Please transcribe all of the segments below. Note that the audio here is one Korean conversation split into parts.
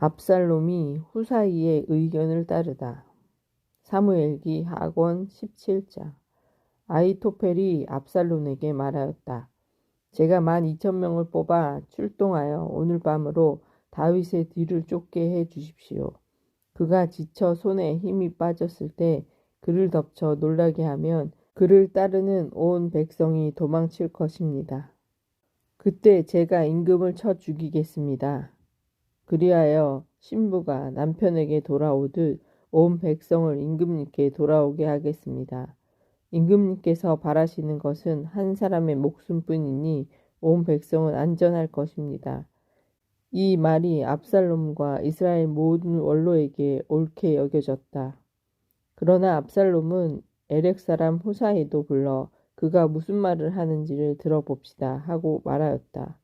압살롬이 후사이의 의견을 따르다. 사무엘기 하권 17장. 아히토펠이 압살롬에게 말하였다. 제가 12,000명을 뽑아 출동하여 오늘 밤으로 다윗의 뒤를 쫓게 해 주십시오. 그가 지쳐 손에 힘이 빠졌을 때 그를 덮쳐 놀라게 하면 그를 따르는 온 백성이 도망칠 것입니다. 그때 제가 임금을 쳐 죽이겠습니다. 그리하여 신부가 남편에게 돌아오듯 온 백성을 임금님께 돌아오게 하겠습니다. 임금님께서 바라시는 것은 한 사람의 목숨뿐이니 온 백성은 안전할 것입니다. 이 말이 압살롬과 이스라엘 모든 원로에게 옳게 여겨졌다. 그러나 압살롬은 에렉 사람 후사이도 불러 그가 무슨 말을 하는지를 들어봅시다 하고 말하였다.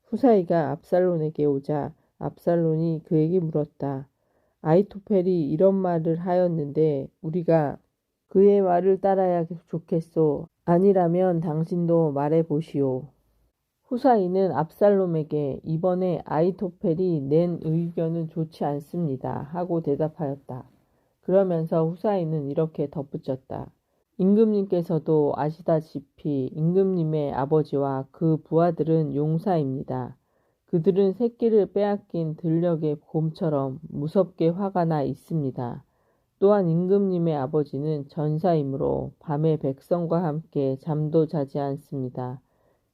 후사이가 압살롬에게 오자 압살롬이 그에게 물었다. 아히토펠이 이런 말을 하였는데 우리가 그의 말을 따라야 좋겠소. 아니라면 당신도 말해보시오. 후사이는 압살롬에게 이번에 아히토펠이 낸 의견은 좋지 않습니다 하고 대답하였다. 그러면서 후사이는 이렇게 덧붙였다. 임금님께서도 아시다시피 임금님의 아버지와 그 부하들은 용사입니다. 그들은 새끼를 빼앗긴 들녘의 곰처럼 무섭게 화가 나 있습니다. 또한 임금님의 아버지는 전사이므로 밤에 백성과 함께 잠도 자지 않습니다.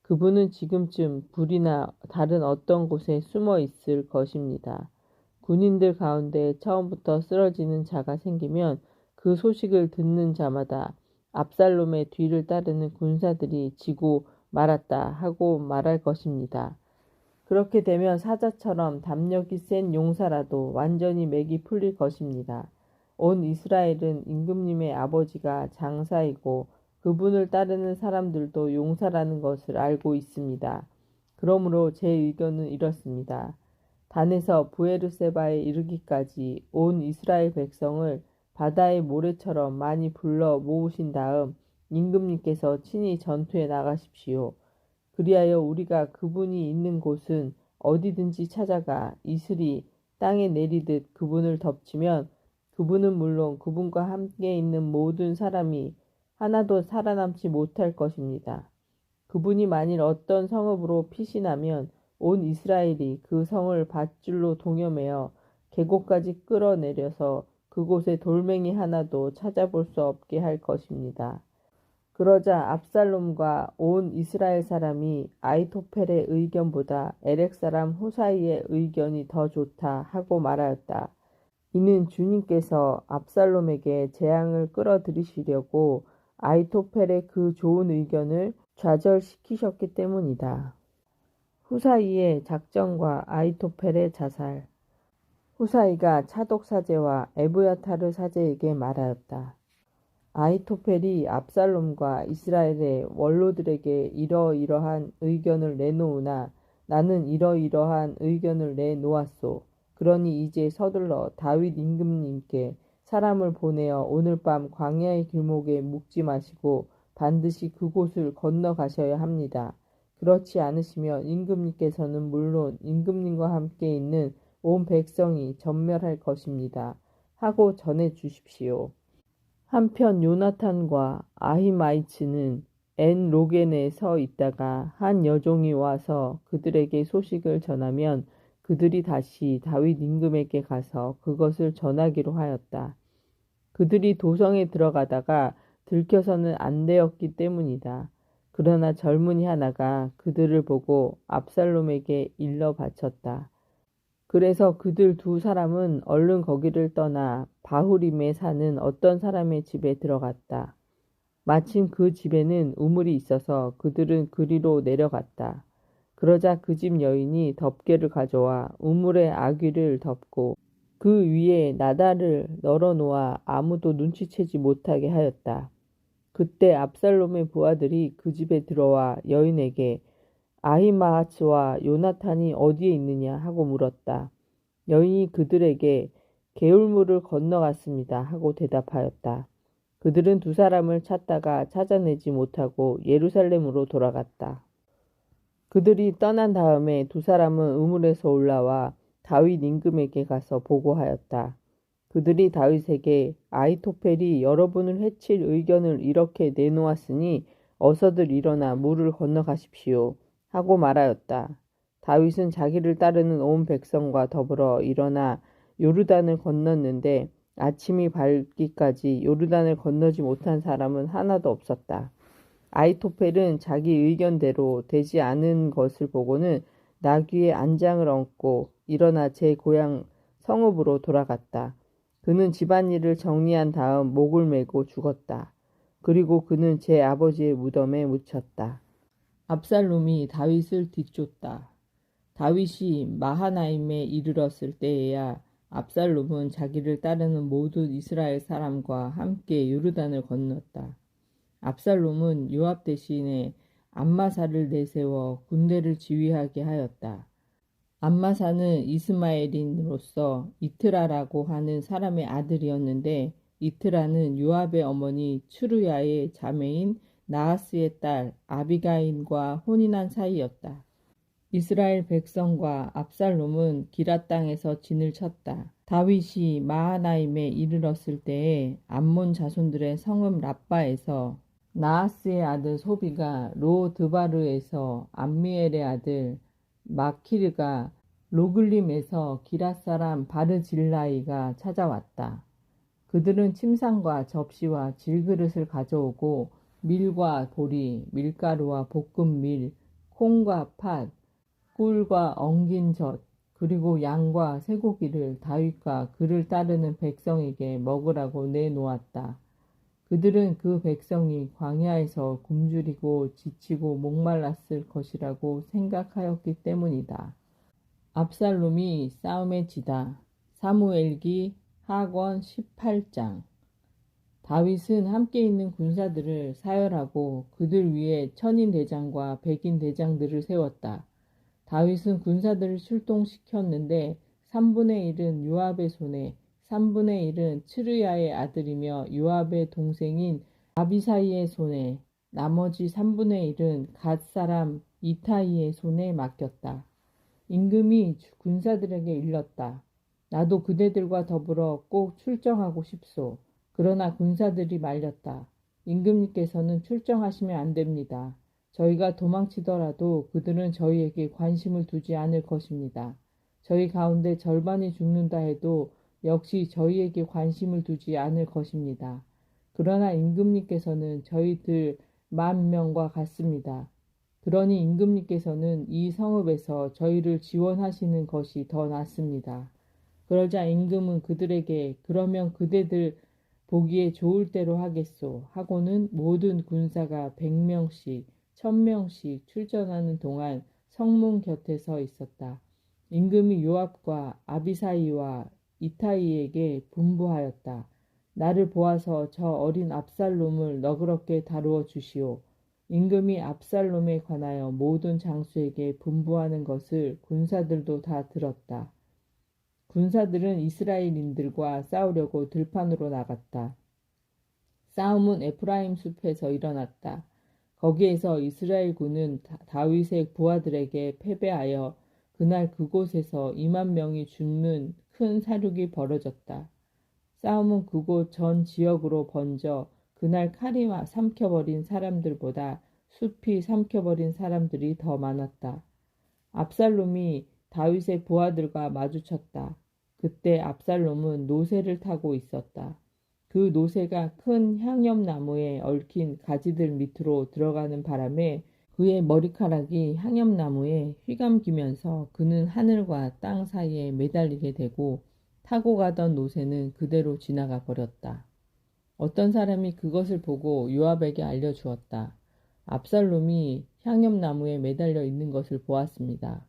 그분은 지금쯤 불이나 다른 어떤 곳에 숨어 있을 것입니다. 군인들 가운데 처음부터 쓰러지는 자가 생기면 그 소식을 듣는 자마다 압살롬의 뒤를 따르는 군사들이 지고 말았다 하고 말할 것입니다. 그렇게 되면 사자처럼 담력이 센 용사라도 완전히 맥이 풀릴 것입니다. 온 이스라엘은 임금님의 아버지가 장사이고 그분을 따르는 사람들도 용사라는 것을 알고 있습니다. 그러므로 제 의견은 이렇습니다. 단에서 부에르세바에 이르기까지 온 이스라엘 백성을 바다의 모래처럼 많이 불러 모으신 다음 임금님께서 친히 전투에 나가십시오. 그리하여 우리가 그분이 있는 곳은 어디든지 찾아가 이슬이 땅에 내리듯 그분을 덮치면 그분은 물론 그분과 함께 있는 모든 사람이 하나도 살아남지 못할 것입니다. 그분이 만일 어떤 성읍으로 피신하면 온 이스라엘이 그 성을 밧줄로 동여매어 계곡까지 끌어내려서 그곳에 돌멩이 하나도 찾아볼 수 없게 할 것입니다. 그러자 압살롬과 온 이스라엘 사람이 아히토펠의 의견보다 에렉 사람 후사이의 의견이 더 좋다 하고 말하였다. 이는 주님께서 압살롬에게 재앙을 끌어들이시려고 아히토펠의 그 좋은 의견을 좌절시키셨기 때문이다. 후사이의 작전과 아히토펠의 자살. 후사이가 차독 사제와 에브야타르 사제에게 말하였다. 아히토펠이 압살롬과 이스라엘의 원로들에게 이러이러한 의견을 내놓으나 나는 이러이러한 의견을 내놓았소. 그러니 이제 서둘러 다윗 임금님께 사람을 보내어 오늘 밤 광야의 길목에 묵지 마시고 반드시 그곳을 건너가셔야 합니다. 그렇지 않으시면 임금님께서는 물론 임금님과 함께 있는 온 백성이 전멸할 것입니다. 하고 전해 주십시오. 한편 요나탄과 아히마이츠는 엔 로겐에 서 있다가 한 여종이 와서 그들에게 소식을 전하면 그들이 다시 다윗 임금에게 가서 그것을 전하기로 하였다. 그들이 도성에 들어가다가 들켜서는 안 되었기 때문이다. 그러나 젊은이 하나가 그들을 보고 압살롬에게 일러 바쳤다. 그래서 그들 두 사람은 얼른 거기를 떠나 바후림에 사는 어떤 사람의 집에 들어갔다. 마침 그 집에는 우물이 있어서 그들은 그리로 내려갔다. 그러자 그 집 여인이 덮개를 가져와 우물의 아귀를 덮고 그 위에 나달을 널어놓아 아무도 눈치채지 못하게 하였다. 그때 압살롬의 부하들이 그 집에 들어와 여인에게 아히마아츠와 요나탄이 어디에 있느냐 하고 물었다. 여인이 그들에게 개울물을 건너갔습니다 하고 대답하였다. 그들은 두 사람을 찾다가 찾아내지 못하고 예루살렘으로 돌아갔다. 그들이 떠난 다음에 두 사람은 우물에서 올라와 다윗 임금에게 가서 보고하였다. 그들이 다윗에게 아히토펠이 여러분을 해칠 의견을 이렇게 내놓았으니 어서들 일어나 물을 건너가십시오 하고 말하였다. 다윗은 자기를 따르는 온 백성과 더불어 일어나 요르단을 건넜는데 아침이 밝기까지 요르단을 건너지 못한 사람은 하나도 없었다. 아히토펠은 자기 의견대로 되지 않은 것을 보고는 나귀에 안장을 얹고 일어나 제 고향 성읍으로 돌아갔다. 그는 집안일을 정리한 다음 목을 메고 죽었다. 그리고 그는 제 아버지의 무덤에 묻혔다. 압살롬이 다윗을 뒤쫓다. 다윗이 마하나임에 이르렀을 때에야 압살롬은 자기를 따르는 모든 이스라엘 사람과 함께 요르단을 건넜다. 압살롬은 요압 대신에 암마사를 내세워 군대를 지휘하게 하였다. 암마사는 이스마엘인으로서 이트라라고 하는 사람의 아들이었는데 이트라는 요압의 어머니 추루야의 자매인 나하스의 딸 아비가일과 혼인한 사이였다. 이스라엘 백성과 압살롬은 기럇 땅에서 진을 쳤다. 다윗이 마하나임에 이르렀을 때에 암몬 자손들의 성읍 랍바에서 나하스의 아들 소비가 로드바르에서 암미엘의 아들 마키르가 로글림에서 기럇 사람 바르질라이가 찾아왔다. 그들은 침상과 접시와 질그릇을 가져오고 밀과 보리, 밀가루와 볶은 밀, 콩과 팥, 꿀과 엉긴 젖, 그리고 양과 쇠고기를 다윗과 그를 따르는 백성에게 먹으라고 내놓았다. 그들은 그 백성이 광야에서 굶주리고 지치고 목말랐을 것이라고 생각하였기 때문이다. 압살롬이 싸움에 지다. 사무엘기 하권 18장. 다윗은 함께 있는 군사들을 사열하고 그들 위에 천인 대장과 백인 대장들을 세웠다. 다윗은 군사들을 출동시켰는데 3분의 1은 요압의 손에 3분의 1은 츠르야의 아들이며 요압의 동생인 아비사이의 손에 나머지 3분의 1은 갓 사람 이타이의 손에 맡겼다. 임금이 군사들에게 일렀다. 나도 그대들과 더불어 꼭 출정하고 싶소. 그러나 군사들이 말렸다. 임금님께서는 출정하시면 안 됩니다. 저희가 도망치더라도 그들은 저희에게 관심을 두지 않을 것입니다. 저희 가운데 절반이 죽는다 해도 역시 저희에게 관심을 두지 않을 것입니다. 그러나 임금님께서는 저희들 10,000명과 같습니다. 그러니 임금님께서는 이 성읍에서 저희를 지원하시는 것이 더 낫습니다. 그러자 임금은 그들에게 그러면 그대들 보기에 좋을 대로 하겠소 하고는 모든 군사가 100명씩 1000명씩 출전하는 동안 성문 곁에 서 있었다. 임금이 요압과 아비사이와 이타이에게 분부하였다. 나를 보아서 저 어린 압살롬을 너그럽게 다루어 주시오. 임금이 압살롬에 관하여 모든 장수에게 분부하는 것을 군사들도 다 들었다. 군사들은 이스라엘인들과 싸우려고 들판으로 나갔다. 싸움은 에프라임 숲에서 일어났다. 거기에서 이스라엘 군은 다윗의 부하들에게 패배하여 그날 그곳에서 20,000명이 죽는 큰 사륙이 벌어졌다. 싸움은 그곳 전 지역으로 번져 그날 칼이 삼켜버린 사람들보다 숲이 삼켜버린 사람들이 더 많았다. 압살롬이 다윗의 부하들과 마주쳤다. 그때 압살롬은 노새를 타고 있었다. 그 노새가 큰 향엽나무에 얽힌 가지들 밑으로 들어가는 바람에 그의 머리카락이 향엽나무에 휘감기면서 그는 하늘과 땅 사이에 매달리게 되고 타고 가던 노새는 그대로 지나가 버렸다. 어떤 사람이 그것을 보고 요압에게 알려주었다. 압살롬이 향엽나무에 매달려 있는 것을 보았습니다.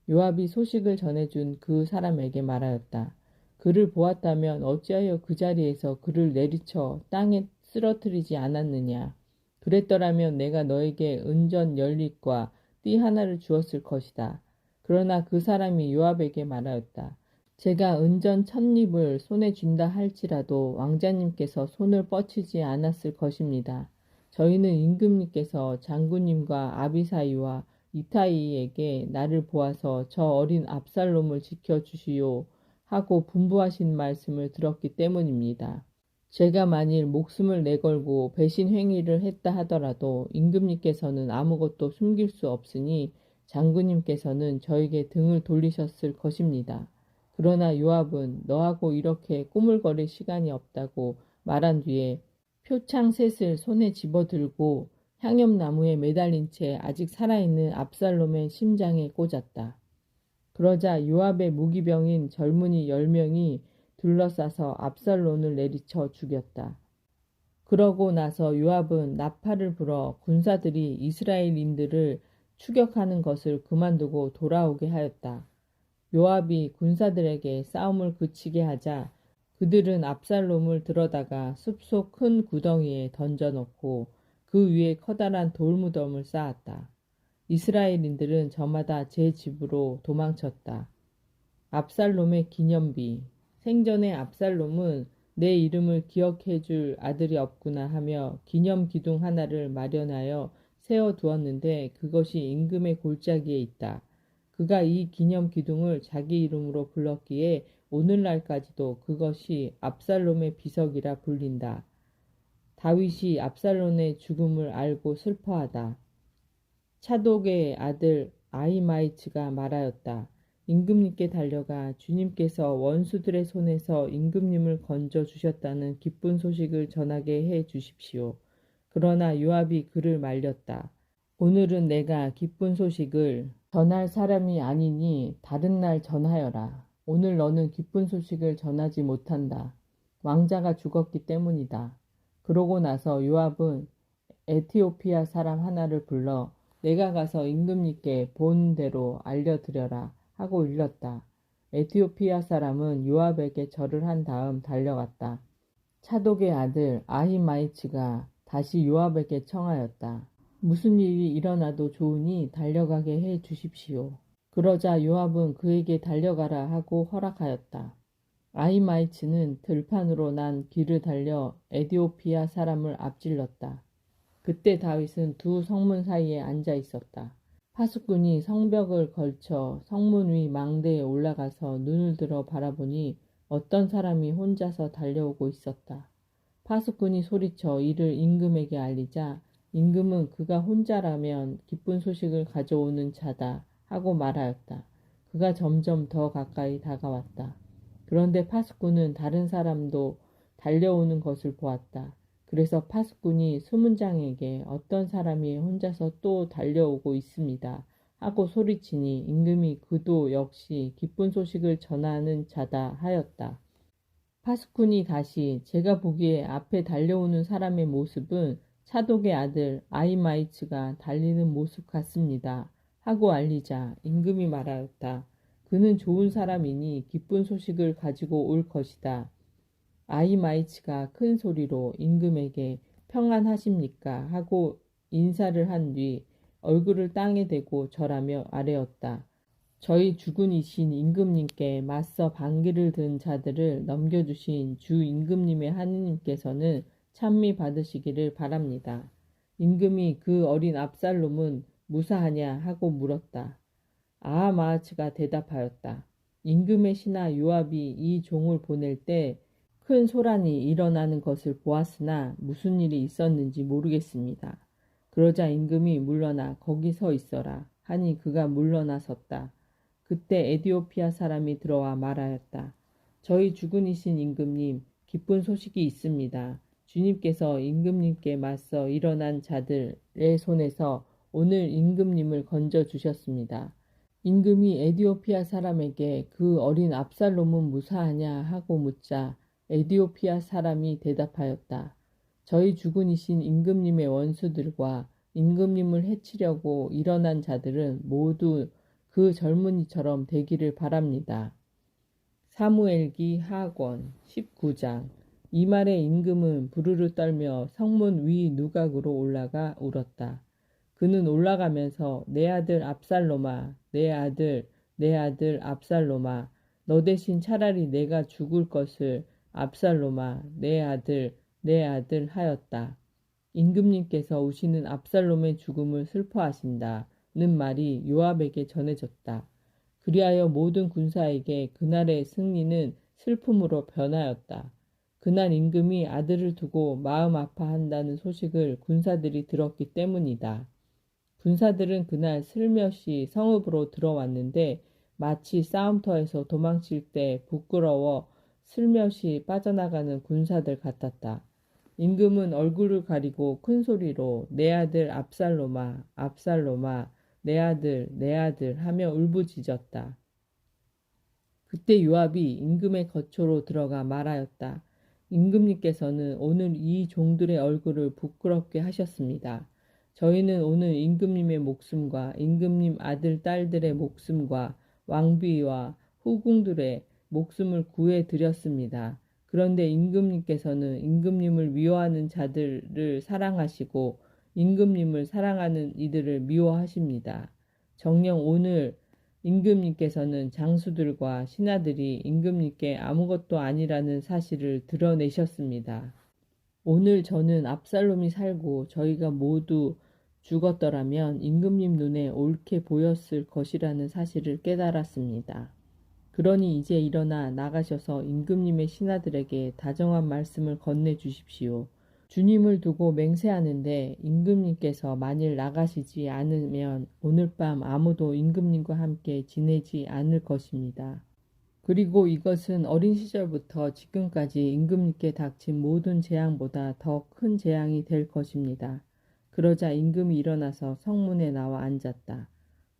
요압이 소식을 전해준 그 사람에게 말하였다. 그를 보았다면 어찌하여 그 자리에서 그를 내리쳐 땅에 쓰러뜨리지 않았느냐. 그랬더라면 내가 너에게 은전 10립과 띠 하나를 주었을 것이다. 그러나 그 사람이 요압에게 말하였다. 제가 은전 1000립을 손에 쥔다 할지라도 왕자님께서 손을 뻗치지 않았을 것입니다. 저희는 임금님께서 장군님과 아비사이와 이타이에게 나를 보아서 저 어린 압살롬을 지켜주시오 하고 분부하신 말씀을 들었기 때문입니다. 제가 만일 목숨을 내걸고 배신 행위를 했다 하더라도 임금님께서는 아무것도 숨길 수 없으니 장군님께서는 저에게 등을 돌리셨을 것입니다. 그러나 요압은 너하고 이렇게 꾸물거릴 시간이 없다고 말한 뒤에 표창 셋을 손에 집어들고 향염나무에 매달린 채 아직 살아있는 압살롬의 심장에 꽂았다. 그러자 요압의 무기병인 젊은이 10명이 둘러싸서 압살롬을 내리쳐 죽였다. 그러고 나서 요압은 나팔을 불어 군사들이 이스라엘인들을 추격하는 것을 그만두고 돌아오게 하였다. 요압이 군사들에게 싸움을 그치게 하자 그들은 압살롬을 들어다가 숲속 큰 구덩이에 던져놓고 그 위에 커다란 돌무덤을 쌓았다. 이스라엘인들은 저마다 제 집으로 도망쳤다. 압살롬의 기념비. 생전에 압살롬은 내 이름을 기억해 줄 아들이 없구나 하며 기념 기둥 하나를 마련하여 세워두었는데 그것이 임금의 골짜기에 있다. 그가 이 기념 기둥을 자기 이름으로 불렀기에 오늘날까지도 그것이 압살롬의 비석이라 불린다. 다윗이 압살롬의 죽음을 알고 슬퍼하다. 차독의 아들 아히마이츠가 말하였다. 임금님께 달려가 주님께서 원수들의 손에서 임금님을 건져 주셨다는 기쁜 소식을 전하게 해 주십시오. 그러나 요압이 그를 말렸다. 오늘은 내가 기쁜 소식을 전할 사람이 아니니 다른 날 전하여라. 오늘 너는 기쁜 소식을 전하지 못한다. 왕자가 죽었기 때문이다. 그러고 나서 요압은 에티오피아 사람 하나를 불러 내가 가서 임금님께 본대로 알려드려라 하고 일렀다. 에티오피아 사람은 요압에게 절을 한 다음 달려갔다. 차독의 아들 아히마이츠가 다시 요압에게 청하였다. 무슨 일이 일어나도 좋으니 달려가게 해 주십시오. 그러자 요압은 그에게 달려가라 하고 허락하였다. 아히마이츠는 들판으로 난 길을 달려 에티오피아 사람을 앞질렀다. 그때 다윗은 두 성문 사이에 앉아 있었다. 파수꾼이 성벽을 걸쳐 성문 위 망대에 올라가서 눈을 들어 바라보니 어떤 사람이 혼자서 달려오고 있었다. 파수꾼이 소리쳐 이를 임금에게 알리자 임금은 그가 혼자라면 기쁜 소식을 가져오는 자다 하고 말하였다. 그가 점점 더 가까이 다가왔다. 그런데 파수꾼은 다른 사람도 달려오는 것을 보았다. 그래서 파수꾼이 수문장에게 어떤 사람이 혼자서 또 달려오고 있습니다 하고 소리치니 임금이 그도 역시 기쁜 소식을 전하는 자다 하였다. 파수꾼이 다시 제가 보기에 앞에 달려오는 사람의 모습은 차독의 아들 아히마이츠가 달리는 모습 같습니다 하고 알리자 임금이 말하였다. 그는 좋은 사람이니 기쁜 소식을 가지고 올 것이다. 아히마이츠가 큰 소리로 임금에게 평안하십니까 하고 인사를 한 뒤 얼굴을 땅에 대고 절하며 아뢰었다. 저희 주군이신 임금님께 맞서 반기를 든 자들을 넘겨주신 주 임금님의 하느님께서는 찬미 받으시기를 바랍니다. 임금이 그 어린 압살롬은 무사하냐 하고 물었다. 아하마아츠가 대답하였다. 임금의 신하 요압이 이 종을 보낼 때 큰 소란이 일어나는 것을 보았으나 무슨 일이 있었는지 모르겠습니다. 그러자 임금이 물러나 거기 서 있어라 하니 그가 물러나 섰다. 그때 에티오피아 사람이 들어와 말하였다. 저희 주군이신 임금님, 기쁜 소식이 있습니다. 주님께서 임금님께 맞서 일어난 자들의 손에서 오늘 임금님을 건져 주셨습니다. 임금이 에티오피아 사람에게 그 어린 압살롬은 무사하냐 하고 묻자 에티오피아 사람이 대답하였다. 저희 주군이신 임금님의 원수들과 임금님을 해치려고 일어난 자들은 모두 그 젊은이처럼 되기를 바랍니다. 사무엘기 하권 19장. 이 말에 임금은 부르르 떨며 성문 위 누각으로 올라가 울었다. 그는 올라가면서 내 아들 압살롬아, 내 아들 압살롬아, 너 대신 차라리 내가 죽을 것을 압살롬아, 내 아들 하였다. 임금님께서 우시는 압살롬의 죽음을 슬퍼하신다. 말이 요압에게 전해졌다. 그리하여 모든 군사에게 그날의 승리는 슬픔으로 변하였다. 그날 임금이 아들을 두고 마음 아파한다는 소식을 군사들이 들었기 때문이다. 군사들은 그날 슬며시 성읍으로 들어왔는데 마치 싸움터에서 도망칠 때 부끄러워 슬며시 빠져나가는 군사들 같았다. 임금은 얼굴을 가리고 큰 소리로 내 아들 압살롬아, 압살롬아, 내 아들 하며 울부짖었다. 그때 요압이 임금의 거처로 들어가 말하였다. 임금님께서는 오늘 이 종들의 얼굴을 부끄럽게 하셨습니다. 저희는 오늘 임금님의 목숨과 임금님 아들 딸들의 목숨과 왕비와 후궁들의 목숨을 구해 드렸습니다. 그런데 임금님께서는 임금님을 미워하는 자들을 사랑하시고 임금님을 사랑하는 이들을 미워하십니다. 정녕 오늘 임금님께서는 장수들과 신하들이 임금님께 아무것도 아니라는 사실을 드러내셨습니다. 오늘 저는 압살롬이 살고 저희가 모두 죽었더라면 임금님 눈에 옳게 보였을 것이라는 사실을 깨달았습니다. 그러니 이제 일어나 나가셔서 임금님의 신하들에게 다정한 말씀을 건네주십시오. 주님을 두고 맹세하는데 임금님께서 만일 나가시지 않으면 오늘 밤 아무도 임금님과 함께 지내지 않을 것입니다. 그리고 이것은 어린 시절부터 지금까지 임금님께 닥친 모든 재앙보다 더 큰 재앙이 될 것입니다. 그러자 임금이 일어나서 성문에 나와 앉았다.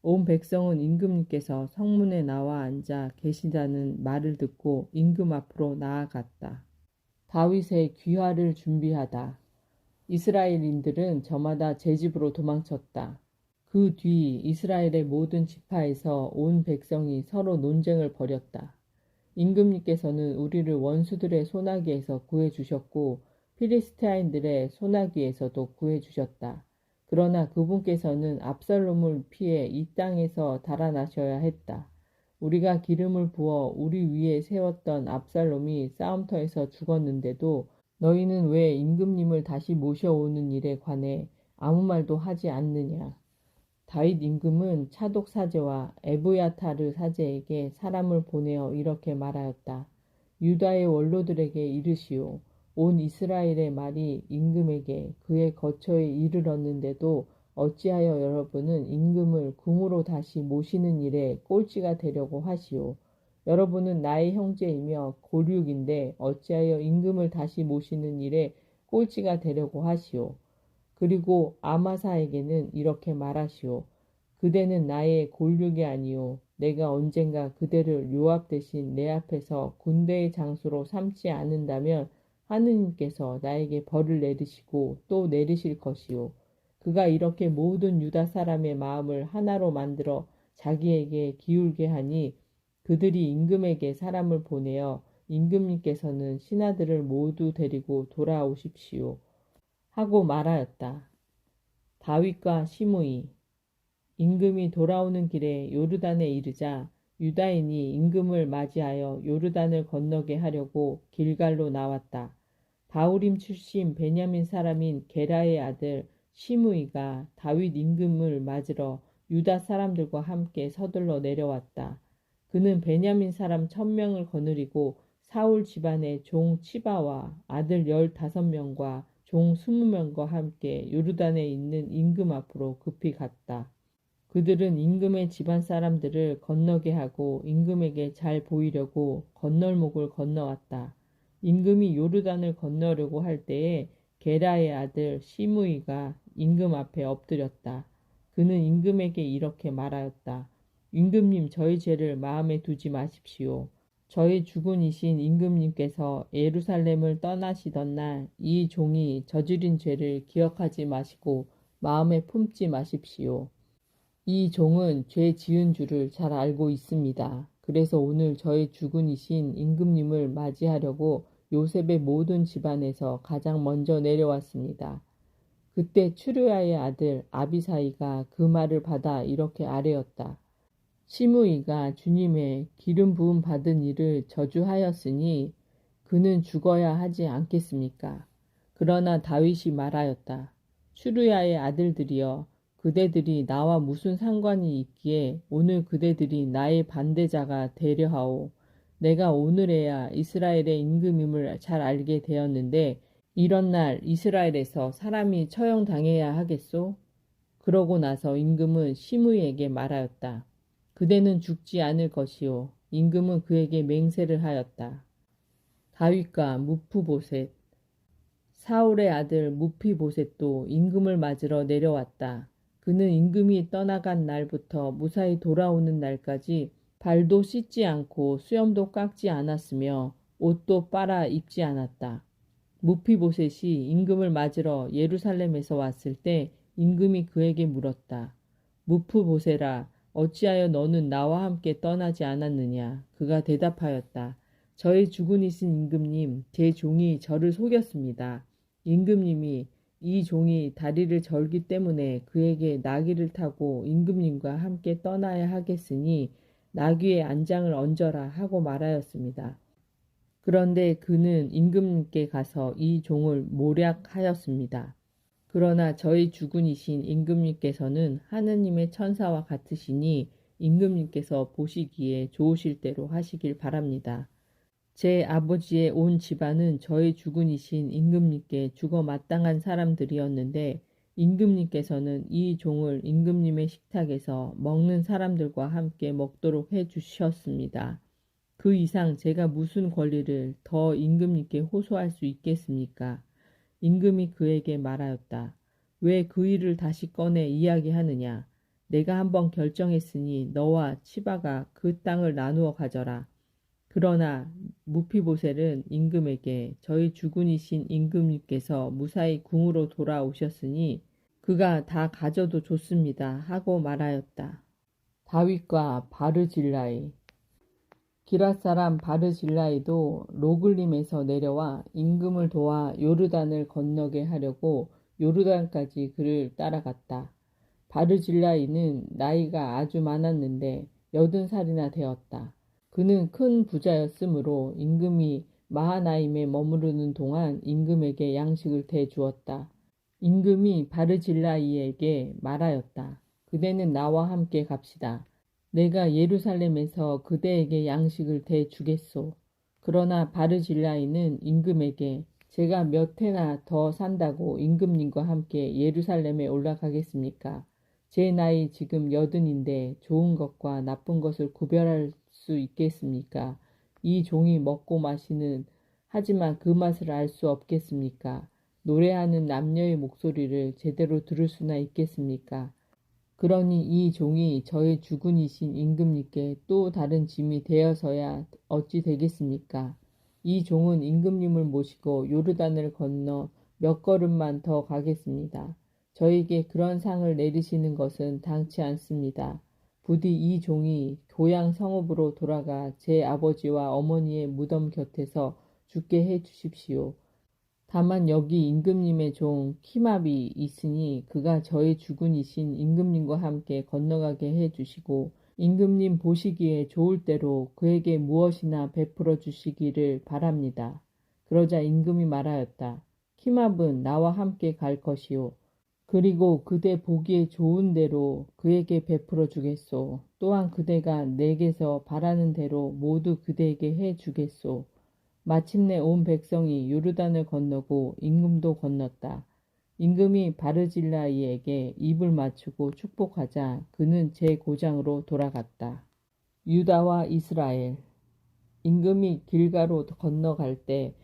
온 백성은 임금님께서 성문에 나와 앉아 계시다는 말을 듣고 임금 앞으로 나아갔다. 다윗의 귀화를 준비하다. 이스라엘인들은 저마다 제 집으로 도망쳤다. 그 뒤 이스라엘의 모든 지파에서 온 백성이 서로 논쟁을 벌였다. 임금님께서는 우리를 원수들의 손아귀에서 구해주셨고 필리스테아인들의 손아귀에서도 구해주셨다. 그러나 그분께서는 압살롬을 피해 이 땅에서 달아나셔야 했다. 우리가 기름을 부어 우리 위에 세웠던 압살롬이 싸움터에서 죽었는데도 너희는 왜 임금님을 다시 모셔오는 일에 관해 아무 말도 하지 않느냐. 다윗 임금은 차독 사제와 에브야타르 사제에게 사람을 보내어 이렇게 말하였다. 유다의 원로들에게 이르시오. 온 이스라엘의 말이 임금에게 그의 거처에 이르렀는데도 어찌하여 여러분은 임금을 궁으로 다시 모시는 일에 꼴찌가 되려고 하시오. 여러분은 나의 형제이며 골육인데 어찌하여 임금을 다시 모시는 일에 꼴찌가 되려고 하시오. 그리고 아마사에게는 이렇게 말하시오. 그대는 나의 골육이 아니오. 내가 언젠가 그대를 요압 대신 내 앞에서 군대의 장수로 삼지 않는다면 하느님께서 나에게 벌을 내리시고 또 내리실 것이오. 그가 이렇게 모든 유다 사람의 마음을 하나로 만들어 자기에게 기울게 하니 그들이 임금에게 사람을 보내어 임금님께서는 신하들을 모두 데리고 돌아오십시오. 하고 말하였다. 다윗과 시므이 임금이 돌아오는 길에 요르단에 이르자 유다인이 임금을 맞이하여 요르단을 건너게 하려고 길갈로 나왔다. 바후림 출신 베냐민 사람인 게라의 아들 시므이가 다윗 임금을 맞으러 유다 사람들과 함께 서둘러 내려왔다. 그는 베냐민 사람 1000명을 거느리고 사울 집안의 종 치바와 아들 15명과 종 20명과 함께 요르단에 있는 임금 앞으로 급히 갔다. 그들은 임금의 집안 사람들을 건너게 하고 임금에게 잘 보이려고 건널목을 건너왔다. 임금이 요르단을 건너려고 할 때에 게라의 아들 시므이가 임금 앞에 엎드렸다. 그는 임금에게 이렇게 말하였다. 임금님, 저희 죄를 마음에 두지 마십시오. 저희 주군이신 임금님께서 예루살렘을 떠나시던 날 이 종이 저지른 죄를 기억하지 마시고 마음에 품지 마십시오. 이 종은 죄 지은 줄을 잘 알고 있습니다. 그래서 오늘 저희 주군이신 임금님을 맞이하려고 요셉의 모든 집안에서 가장 먼저 내려왔습니다. 그때 추르야의 아들 아비사이가 그 말을 받아 이렇게 아뢰었다. 시므이가 주님의 기름 부음 받은 이를 저주하였으니 그는 죽어야 하지 않겠습니까? 그러나 다윗이 말하였다. 추르야의 아들들이여 그대들이 나와 무슨 상관이 있기에 오늘 그대들이 나의 반대자가 되려 하오. 내가 오늘에야 이스라엘의 임금임을 잘 알게 되었는데 이런 날 이스라엘에서 사람이 처형당해야 하겠소? 그러고 나서 임금은 시므이에게 말하였다. 그대는 죽지 않을 것이요. 임금은 그에게 맹세를 하였다. 다윗과 무프보셋. 사울의 아들 무피보셋도 임금을 맞으러 내려왔다. 그는 임금이 떠나간 날부터 무사히 돌아오는 날까지 발도 씻지 않고 수염도 깎지 않았으며 옷도 빨아 입지 않았다. 무피보셋이 임금을 맞으러 예루살렘에서 왔을 때 임금이 그에게 물었다. 무프보셋아, 어찌하여 너는 나와 함께 떠나지 않았느냐? 그가 대답하였다. 저의 주군이신 임금님, 제 종이 저를 속였습니다. 임금님이 이 종이 다리를 절기 때문에 그에게 나귀를 타고 임금님과 함께 떠나야 하겠으니 나귀의 안장을 얹어라 하고 말하였습니다. 그런데 그는 임금님께 가서 이 종을 모략하였습니다. 그러나 저희 주군이신 임금님께서는 하느님의 천사와 같으시니 임금님께서 보시기에 좋으실 대로 하시길 바랍니다. 제 아버지의 온 집안은 저희 주군이신 임금님께 죽어 마땅한 사람들이었는데 임금님께서는 이 종을 임금님의 식탁에서 먹는 사람들과 함께 먹도록 해주셨습니다. 그 이상 제가 무슨 권리를 더 임금님께 호소할 수 있겠습니까? 임금이 그에게 말하였다. 왜 그 일을 다시 꺼내 이야기하느냐? 내가 한번 결정했으니 너와 치바가 그 땅을 나누어 가져라. 그러나 무피보셋은 임금에게 저희 주군이신 임금님께서 무사히 궁으로 돌아오셨으니 그가 다 가져도 좋습니다 하고 말하였다. 다윗과 바르질라이. 기랏 사람 바르질라이도 로글림에서 내려와 임금을 도와 요르단을 건너게 하려고 요르단까지 그를 따라갔다. 바르질라이는 나이가 아주 많았는데 80살이나 되었다. 그는 큰 부자였으므로 임금이 마하나임에 머무르는 동안 임금에게 양식을 대주었다. 임금이 바르질라이에게 말하였다. 그대는 나와 함께 갑시다. 내가 예루살렘에서 그대에게 양식을 대주겠소. 그러나 바르질라이는 임금에게 제가 몇 해나 더 산다고 임금님과 함께 예루살렘에 올라가겠습니까? 제 나이 지금 80인데 좋은 것과 나쁜 것을 구별할 수 있겠습니까? 이 종이 먹고 마시는 하지만 그 맛을 알 수 없겠습니까? 노래하는 남녀의 목소리를 제대로 들을 수나 있겠습니까? 그러니 이 종이 저의 주군이신 임금님께 또 다른 짐이 되어서야 어찌 되겠습니까? 이 종은 임금님을 모시고 요르단을 건너 몇 걸음만 더 가겠습니다. 저에게 그런 상을 내리시는 것은 당치 않습니다. 부디 이 종이 고향 성읍으로 돌아가 제 아버지와 어머니의 무덤 곁에서 죽게 해 주십시오. 다만 여기 임금님의 종 키맙이 있으니 그가 저의 주군이신 임금님과 함께 건너가게 해 주시고 임금님 보시기에 좋을 대로 그에게 무엇이나 베풀어 주시기를 바랍니다. 그러자 임금이 말하였다. 키맙은 나와 함께 갈 것이요. 그리고 그대 보기에 좋은 대로 그에게 베풀어 주겠소. 또한 그대가 내게서 바라는 대로 모두 그대에게 해 주겠소. 마침내 온 백성이 요르단을 건너고 임금도 건넜다. 임금이 바르질라이에게 입을 맞추고 축복하자 그는 제 고장으로 돌아갔다. 유다와 이스라엘. 임금이 길가로 건너갈 때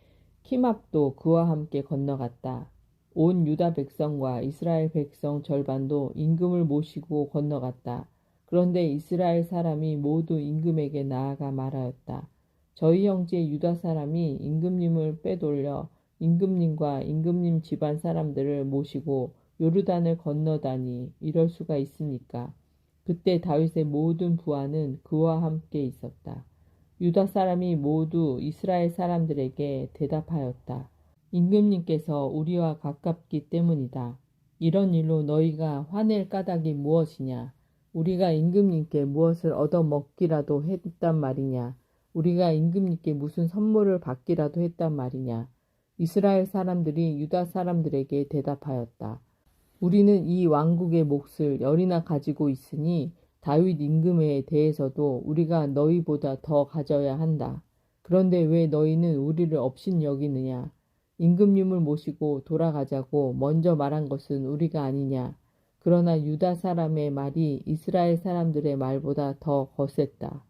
키맙도 그와 함께 건너갔다. 온 유다 백성과 이스라엘 백성 절반도 임금을 모시고 건너갔다. 그런데 이스라엘 사람이 모두 임금에게 나아가 말하였다. 저희 형제 유다 사람이 임금님을 빼돌려 임금님과 임금님 집안 사람들을 모시고 요르단을 건너다니 이럴 수가 있습니까? 그때 다윗의 모든 부하는 그와 함께 있었다. 유다 사람이 모두 이스라엘 사람들에게 대답하였다. 임금님께서 우리와 가깝기 때문이다. 이런 일로 너희가 화낼 까닭이 무엇이냐? 우리가 임금님께 무엇을 얻어먹기라도 했단 말이냐? 우리가 임금님께 무슨 선물을 받기라도 했단 말이냐? 이스라엘 사람들이 유다 사람들에게 대답하였다. 우리는 이 왕국의 몫을 열이나 가지고 있으니 다윗 임금에 대해서도 우리가 너희보다 더 가져야 한다. 그런데 왜 너희는 우리를 업신여기느냐? 임금님을 모시고 돌아가자고 먼저 말한 것은 우리가 아니냐? 그러나 유다 사람의 말이 이스라엘 사람들의 말보다 더 거셌다.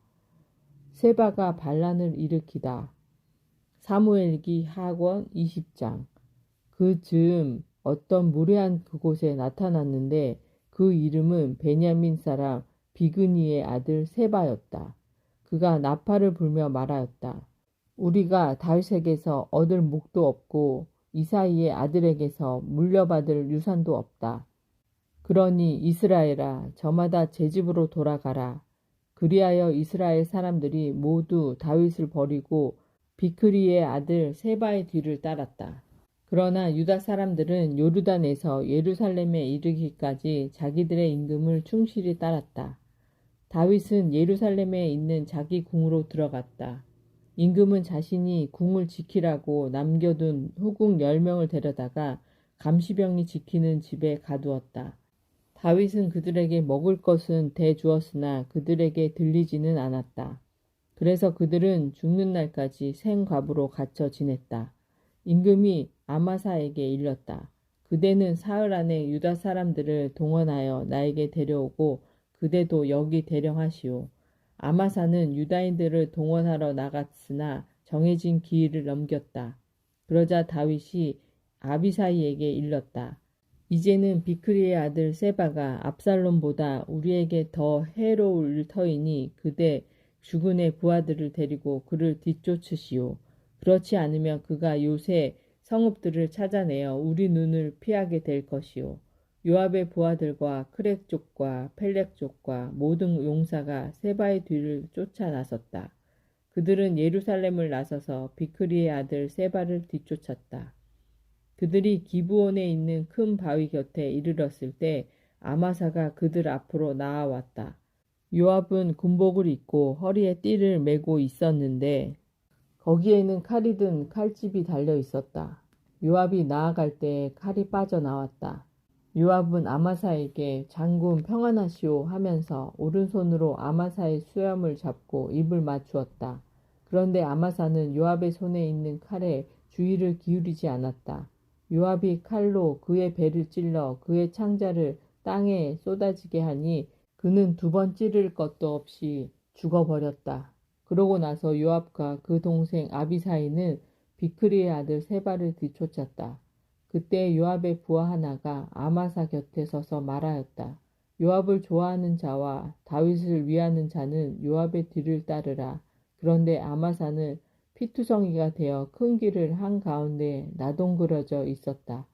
세바가 반란을 일으키다. 사무엘기 하권 20장. 그 즈음 어떤 무례한 그곳에 나타났는데 그 이름은 베냐민 사람 비그니의 아들 세바였다. 그가 나팔을 불며 말하였다. 우리가 다윗에게서 얻을 목도 없고 이사이의 아들에게서 물려받을 유산도 없다. 그러니 이스라엘아 저마다 제 집으로 돌아가라. 그리하여 이스라엘 사람들이 모두 다윗을 버리고 비크리의 아들 세바의 뒤를 따랐다. 그러나 유다 사람들은 요르단에서 예루살렘에 이르기까지 자기들의 임금을 충실히 따랐다. 다윗은 예루살렘에 있는 자기 궁으로 들어갔다. 임금은 자신이 궁을 지키라고 남겨둔 후궁 10명을 데려다가 감시병이 지키는 집에 가두었다. 다윗은 그들에게 먹을 것은 대주었으나 그들에게 들리지는 않았다. 그래서 그들은 죽는 날까지 생갑으로 갇혀 지냈다. 임금이 아마사에게 일렀다. 그대는 사흘 안에 유다 사람들을 동원하여 나에게 데려오고 그대도 여기 대령하시오. 아마사는 유다인들을 동원하러 나갔으나 정해진 기일을 넘겼다. 그러자 다윗이 아비사이에게 일렀다. 이제는 비크리의 아들 세바가 압살롬보다 우리에게 더 해로울 터이니 그대 주군의 부하들을 데리고 그를 뒤쫓으시오. 그렇지 않으면 그가 요새 성읍들을 찾아내어 우리 눈을 피하게 될 것이오. 요압의 부하들과 크렉 족과 펠렉 족과 모든 용사가 세바의 뒤를 쫓아 나섰다. 그들은 예루살렘을 나서서 비크리의 아들 세바를 뒤쫓았다. 그들이 기브온에 있는 큰 바위 곁에 이르렀을 때 아마사가 그들 앞으로 나아왔다. 요압은 군복을 입고 허리에 띠를 메고 있었는데 거기에는 칼이 든 칼집이 달려 있었다. 요압이 나아갈 때 칼이 빠져나왔다. 요압은 아마사에게 장군 평안하시오 하면서 오른손으로 아마사의 수염을 잡고 입을 맞추었다. 그런데 아마사는 요압의 손에 있는 칼에 주의를 기울이지 않았다. 요압이 칼로 그의 배를 찔러 그의 창자를 땅에 쏟아지게 하니 그는 2번 찌를 것도 없이 죽어버렸다. 그러고 나서 요압과 그 동생 아비사이는 비크리의 아들 세바를 뒤쫓았다. 그때 요압의 부하 하나가 아마사 곁에 서서 말하였다. 요압을 좋아하는 자와 다윗을 위하는 자는 요압의 뒤를 따르라. 그런데 아마사는 피투성이가 되어 큰 길을 한가운데 나동그러져 있었다.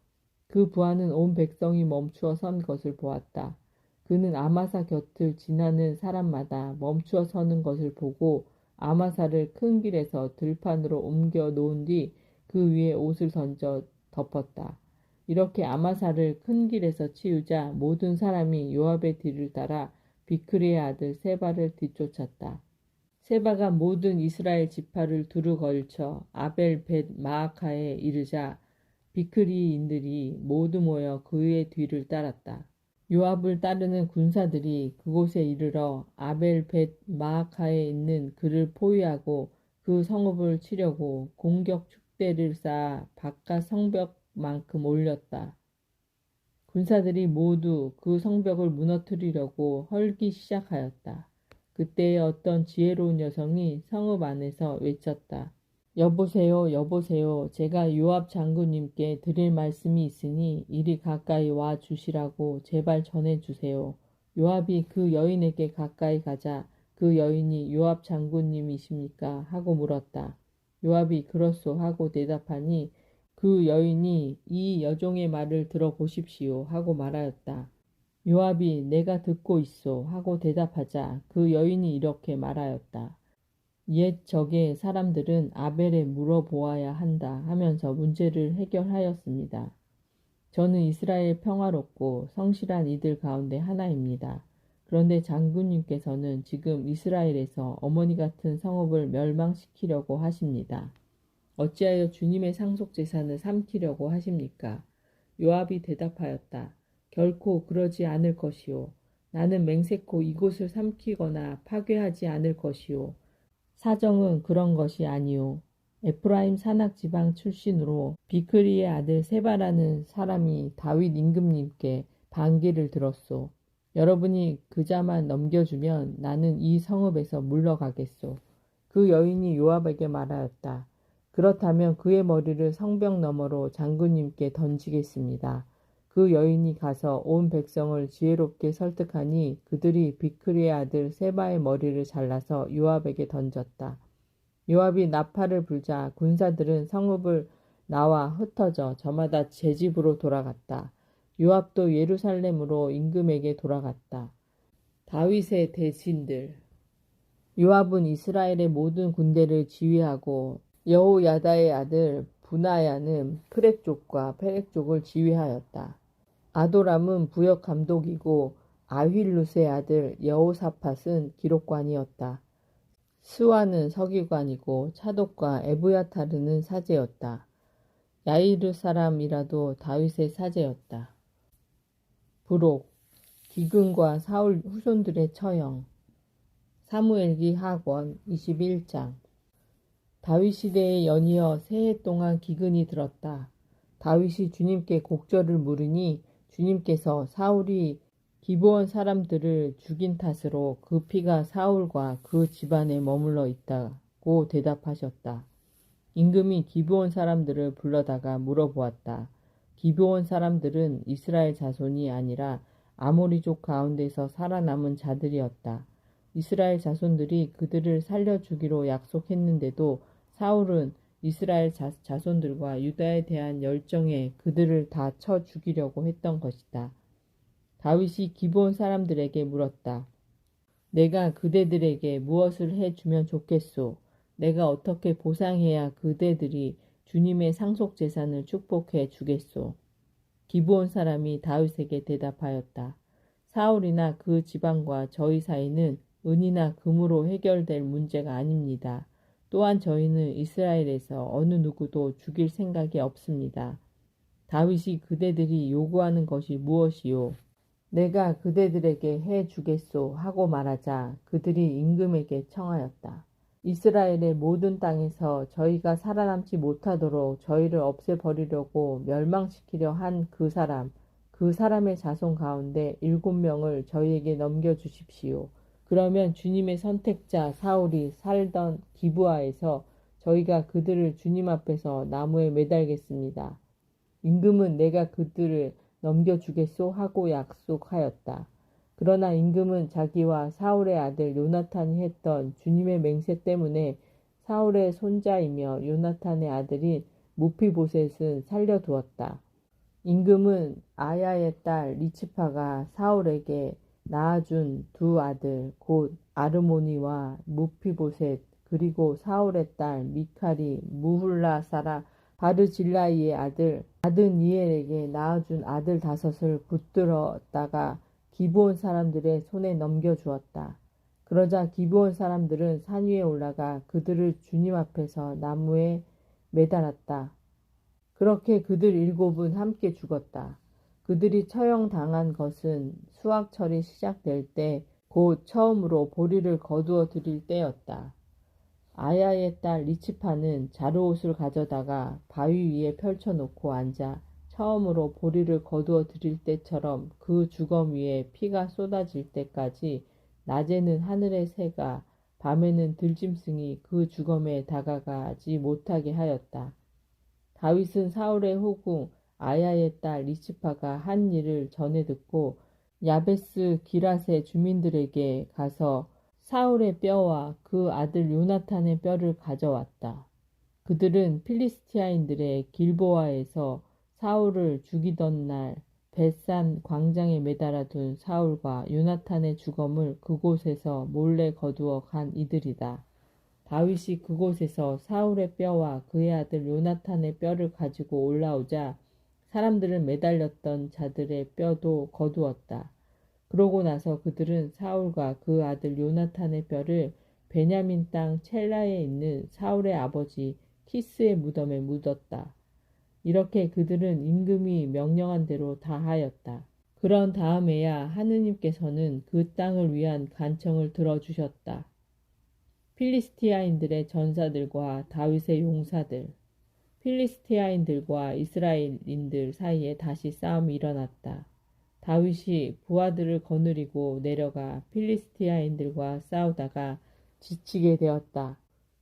그 부하는 온 백성이 멈추어 선 것을 보았다. 그는 아마사 곁을 지나는 사람마다 멈추어 서는 것을 보고 아마사를 큰 길에서 들판으로 옮겨 놓은 뒤 그 위에 옷을 던져 덮었다. 이렇게 아마사를 큰 길에서 치우자 모든 사람이 요압의 뒤를 따라 비크리의 아들 세바를 뒤쫓았다. 세바가 모든 이스라엘 지파를 두루 걸쳐 아벨 벳 마아카에 이르자 비크리인들이 모두 모여 그의 뒤를 따랐다. 요압을 따르는 군사들이 그곳에 이르러 아벨 벳 마아카에 있는 그를 포위하고 그 성읍을 치려고 공격 축대를 쌓아 바깥 성벽만큼 올렸다. 군사들이 모두 그 성벽을 무너뜨리려고 헐기 시작하였다. 그때에 어떤 지혜로운 여성이 성읍 안에서 외쳤다. 여보세요, 여보세요. 제가 요압 장군님께 드릴 말씀이 있으니 이리 가까이 와 주시라고 제발 전해주세요. 요압이 그 여인에게 가까이 가자 그 여인이 요압 장군님이십니까? 하고 물었다. 요압이 그렇소 하고 대답하니 그 여인이 이 여종의 말을 들어보십시오 하고 말하였다. 요압이 내가 듣고 있소 하고 대답하자 그 여인이 이렇게 말하였다. 옛 적의 사람들은 아벨에 물어보아야 한다 하면서 문제를 해결하였습니다. 저는 이스라엘 평화롭고 성실한 이들 가운데 하나입니다. 그런데 장군님께서는 지금 이스라엘에서 어머니 같은 성읍을 멸망시키려고 하십니다. 어찌하여 주님의 상속재산을 삼키려고 하십니까? 요압이 대답하였다. 결코 그러지 않을 것이요. 나는 맹세코 이곳을 삼키거나 파괴하지 않을 것이요. 사정은 그런 것이 아니요. 에프라임 산악 지방 출신으로 비크리의 아들 세바라는 사람이 다윗 임금님께 반기를 들었소. 여러분이 그자만 넘겨주면 나는 이 성읍에서 물러가겠소. 그 여인이 요압에게 말하였다. 그렇다면 그의 머리를 성벽 너머로 장군님께 던지겠습니다. 그 여인이 가서 온 백성을 지혜롭게 설득하니 그들이 비크리의 아들 세바의 머리를 잘라서 요압에게 던졌다. 요압이 나팔을 불자 군사들은 성읍을 나와 흩어져 저마다 제 집으로 돌아갔다. 요압도 예루살렘으로 임금에게 돌아갔다. 다윗의 대신들. 요압은 이스라엘의 모든 군대를 지휘하고 여호야다의 아들 분하야는 크렛 족과 페렉 족을 지휘하였다. 아도람은 부역 감독이고 아휜룻의 아들 여호사밧은 기록관이었다. 스와는 서기관이고 차독과 에브야타르는 사제였다. 야이르 사람이라도 다윗의 사제였다. 부록, 기근과 사울 후손들의 처형. 사무엘기 하권 21장. 다윗 시대에 연이어 새해 동안 기근이 들었다. 다윗이 주님께 곡절을 물으니 주님께서 사울이 기브온 사람들을 죽인 탓으로 그 피가 사울과 그 집안에 머물러 있다고 대답하셨다. 임금이 기브온 사람들을 불러다가 물어보았다. 기브온 사람들은 이스라엘 자손이 아니라 아모리족 가운데서 살아남은 자들이었다. 이스라엘 자손들이 그들을 살려주기로 약속했는데도 사울은 이스라엘 자손들과 유다에 대한 열정에 그들을 다 쳐 죽이려고 했던 것이다. 다윗이 기브온 사람들에게 물었다. 내가 그대들에게 무엇을 해주면 좋겠소? 내가 어떻게 보상해야 그대들이 주님의 상속재산을 축복해 주겠소? 기브온 사람이 다윗에게 대답하였다. 사울이나 그 지방과 저희 사이는 은이나 금으로 해결될 문제가 아닙니다. 또한 저희는 이스라엘에서 어느 누구도 죽일 생각이 없습니다. 다윗이 그대들이 요구하는 것이 무엇이요? 내가 그대들에게 해 주겠소 하고 말하자 그들이 임금에게 청하였다. 이스라엘의 모든 땅에서 저희가 살아남지 못하도록 저희를 없애버리려고 멸망시키려 한 그 사람의 자손 가운데 7명을 저희에게 넘겨주십시오. 그러면 주님의 선택자 사울이 살던 기브아에서 저희가 그들을 주님 앞에서 나무에 매달겠습니다. 임금은 내가 그들을 넘겨주겠소 하고 약속하였다. 그러나 임금은 자기와 사울의 아들 요나탄이 했던 주님의 맹세 때문에 사울의 손자이며 요나탄의 아들인 무피보셋은 살려두었다. 임금은 아야의 딸 리츠파가 사울에게 낳아준 두 아들 곧 아르모니와 무피보셋 그리고 사울의 딸 미칼이 무훌라사라 바르질라이의 아들 아드니엘에게 낳아준 아들 5을 붙들었다가 기브온 사람들의 손에 넘겨주었다. 그러자 기브온 사람들은 산 위에 올라가 그들을 주님 앞에서 나무에 매달았다. 그렇게 그들 7은 함께 죽었다. 그들이 처형당한 것은 수확철이 시작될 때 곧 처음으로 보리를 거두어 드릴 때였다. 아야의 딸 리츠파는 자루옷을 가져다가 바위 위에 펼쳐놓고 앉아 처음으로 보리를 거두어 드릴 때처럼 그 주검 위에 피가 쏟아질 때까지 낮에는 하늘의 새가 밤에는 들짐승이 그 주검에 다가가지 못하게 하였다. 다윗은 사울의 후궁 아야의 딸 리츠파가 한 일을 전해 듣고 야베스 기랏의 주민들에게 가서 사울의 뼈와 그 아들 요나탄의 뼈를 가져왔다. 그들은 필리스티아인들의 길보아에서 사울을 죽이던 날 벳산 광장에 매달아둔 사울과 요나탄의 주검을 그곳에서 몰래 거두어 간 이들이다. 다윗이 그곳에서 사울의 뼈와 그의 아들 요나탄의 뼈를 가지고 올라오자 사람들은 매달렸던 자들의 뼈도 거두었다. 그러고 나서 그들은 사울과 그 아들 요나탄의 뼈를 베냐민 땅 첼라에 있는 사울의 아버지 키스의 무덤에 묻었다. 이렇게 그들은 임금이 명령한 대로 다 하였다. 그런 다음에야 하느님께서는 그 땅을 위한 간청을 들어주셨다. 필리스티아인들의 전사들과 다윗의 용사들, 필리스티아인들과 이스라엘인들 사이에 다시 싸움이 일어났다. 다윗이 부하들을 거느리고 내려가 필리스티아인들과 싸우다가 지치게 되었다.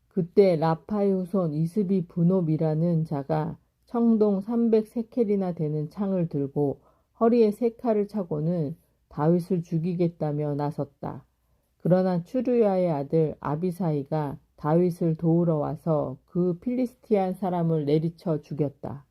그때 라파의 후손 이스비 브놉이라는 자가 청동 300세켈이나 되는 창을 들고 허리에 세 칼을 차고는 다윗을 죽이겠다며 나섰다. 그러나 추루야의 아들 아비사이가 다윗을 도우러 와서 그 필리스티안 사람을 내리쳐 죽였다.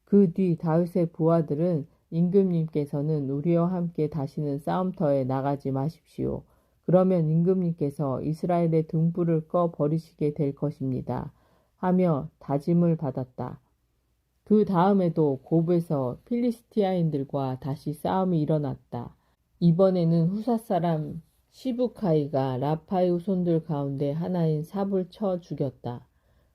그 뒤 다윗의 부하들은 임금님께서는 우리와 함께 다시는 싸움터에 나가지 마십시오. 그러면 임금님께서 이스라엘의 등불을 꺼 버리시게 될 것입니다. 하며 다짐을 받았다. 그 다음에도 곱에서 필리스티아인들과 다시 싸움이 일어났다. 이번에는 후사 사람 시브카이가 라파의 후손들 가운데 하나인 삽을 쳐 죽였다.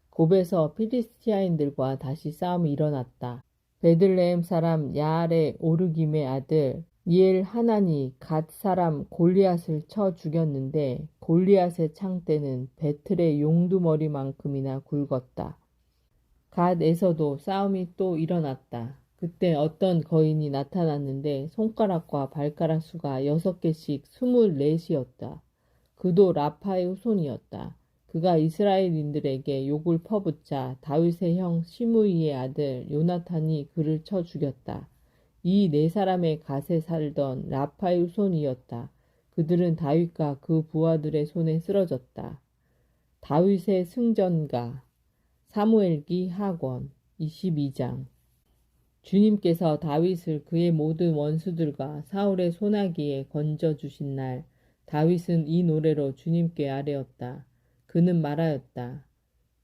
곱에서 필리스티아인들과 다시 싸움이 일어났다. 베들레헴 사람 야알의 오르김의 아들 이엘 하나니 갓 사람 골리앗을 쳐 죽였는데 골리앗의 창대는 배틀의 용두머리만큼이나 굵었다. 갓에서도 싸움이 또 일어났다. 그때 어떤 거인이 나타났는데 손가락과 발가락 수가 6개씩 24이었다. 그도 라파의 후손이었다. 그가 이스라엘인들에게 욕을 퍼붓자 다윗의 형 시므이의 아들 요나탄이 그를 쳐 죽였다. 이 네 사람의 갓에 살던 라파의 후손이었다. 그들은 다윗과 그 부하들의 손에 쓰러졌다. 다윗의 승전가 사무엘기 하권 22장. 주님께서 다윗을 그의 모든 원수들과 사울의 손아귀에 건져주신 날 다윗은 이 노래로 주님께 아뢰었다. 그는 말하였다.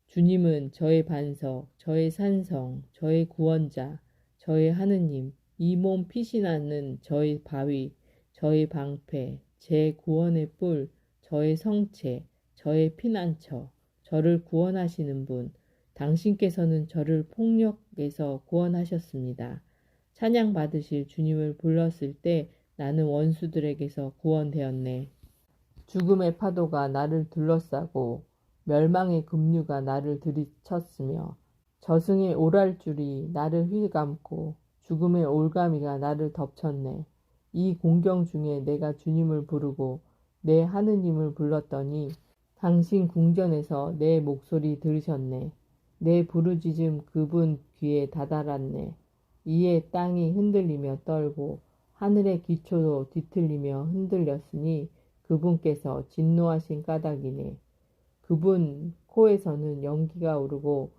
주님은 저의 반석, 저의 산성, 저의 구원자, 저의 하느님, 이 몸 피신하는 저의 바위, 저의 방패, 제 구원의 뿔, 저의 성체, 저의 피난처, 저를 구원하시는 분, 당신께서는 저를 폭력에서 구원하셨습니다. 찬양 받으실 주님을 불렀을 때 나는 원수들에게서 구원되었네. 죽음의 파도가 나를 둘러싸고 멸망의 급류가 나를 들이쳤으며 저승의 오랄줄이 나를 휘감고 죽음의 올가미가 나를 덮쳤네. 이 공경 중에 내가 주님을 부르고 내 하느님을 불렀더니 당신 궁전에서 내 목소리 들으셨네. 내 부르짖음 그분 귀에 다다랐네. 이에 땅이 흔들리며 떨고 하늘의 기초도 뒤틀리며 흔들렸으니 그분께서 진노하신 까닭이네. 그분 코에서는 연기가 오르고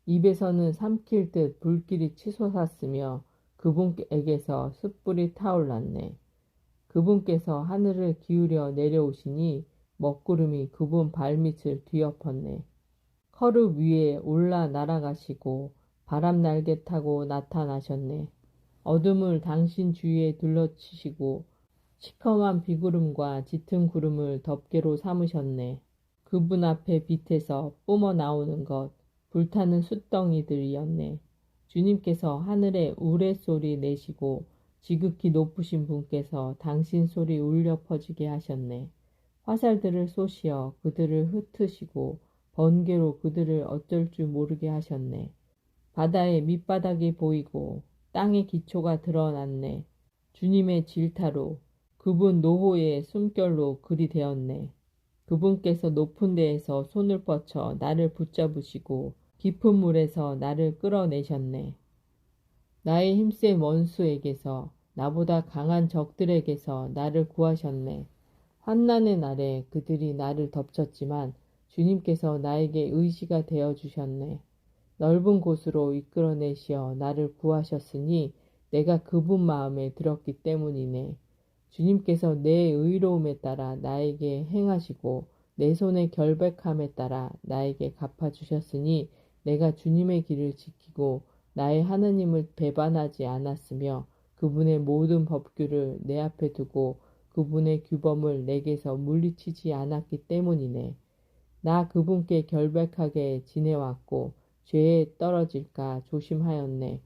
입에서는 삼킬 듯 불길이 치솟았으며 그분에게서 숯불이 타올랐네. 그분께서 하늘을 기울여 내려오시니 먹구름이 그분 발밑을 뒤엎었네. 커룹 위에 올라 날아가시고 바람 날개 타고 나타나셨네. 어둠을 당신 주위에 둘러치시고 시커먼 비구름과 짙은 구름을 덮개로 삼으셨네. 그분 앞에 빛에서 뿜어 나오는 것, 불타는 숯덩이들이었네. 주님께서 하늘에 우레소리 내시고 지극히 높으신 분께서 당신 소리 울려 퍼지게 하셨네. 화살들을 쏘시어 그들을 흩으시고 번개로 그들을 어쩔 줄 모르게 하셨네. 바다의 밑바닥이 보이고 땅의 기초가 드러났네. 주님의 질타로 그분 노호의 숨결로 그리 되었네. 그분께서 높은 데에서 손을 뻗쳐 나를 붙잡으시고 깊은 물에서 나를 끌어내셨네. 나의 힘센 원수에게서 나보다 강한 적들에게서 나를 구하셨네. 환난의 날에 그들이 나를 덮쳤지만 주님께서 나에게 의지가 되어 주셨네. 넓은 곳으로 이끌어내시어 나를 구하셨으니 내가 그분 마음에 들었기 때문이네. 주님께서 내 의로움에 따라 나에게 행하시고 내 손의 결백함에 따라 나에게 갚아주셨으니 내가 주님의 길을 지키고 나의 하느님을 배반하지 않았으며 그분의 모든 법규를 내 앞에 두고 그분의 규범을 내게서 물리치지 않았기 때문이네. 나 그분께 결백하게 지내왔고 죄에 떨어질까 조심하였네.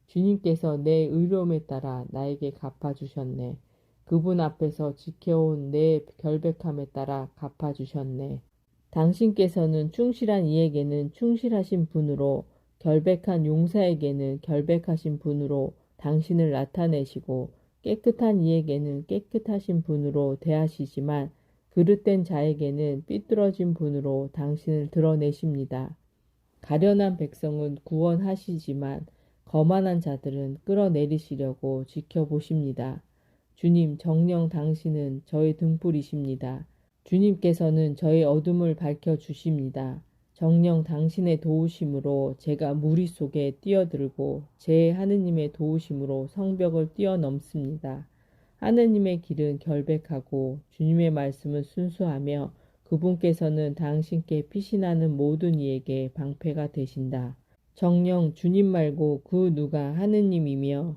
주님께서 내 의로움에 따라 나에게 갚아주셨네. 그분 앞에서 지켜온 내 결백함에 따라 갚아주셨네. 당신께서는 충실한 이에게는 충실하신 분으로, 결백한 용사에게는 결백하신 분으로 당신을 나타내시고, 깨끗한 이에게는 깨끗하신 분으로 대하시지만 그릇된 자에게는 삐뚤어진 분으로 당신을 드러내십니다. 가련한 백성은 구원하시지만 거만한 자들은 끌어내리시려고 지켜보십니다. 주님, 정녕 당신은 저의 등불이십니다. 주님께서는 저의 어둠을 밝혀주십니다. 정녕 당신의 도우심으로 제가 무리 속에 뛰어들고 제 하느님의 도우심으로 성벽을 뛰어넘습니다. 하느님의 길은 결백하고 주님의 말씀은 순수하며 그분께서는 당신께 피신하는 모든 이에게 방패가 되신다. 정녕 주님 말고 그 누가 하느님이며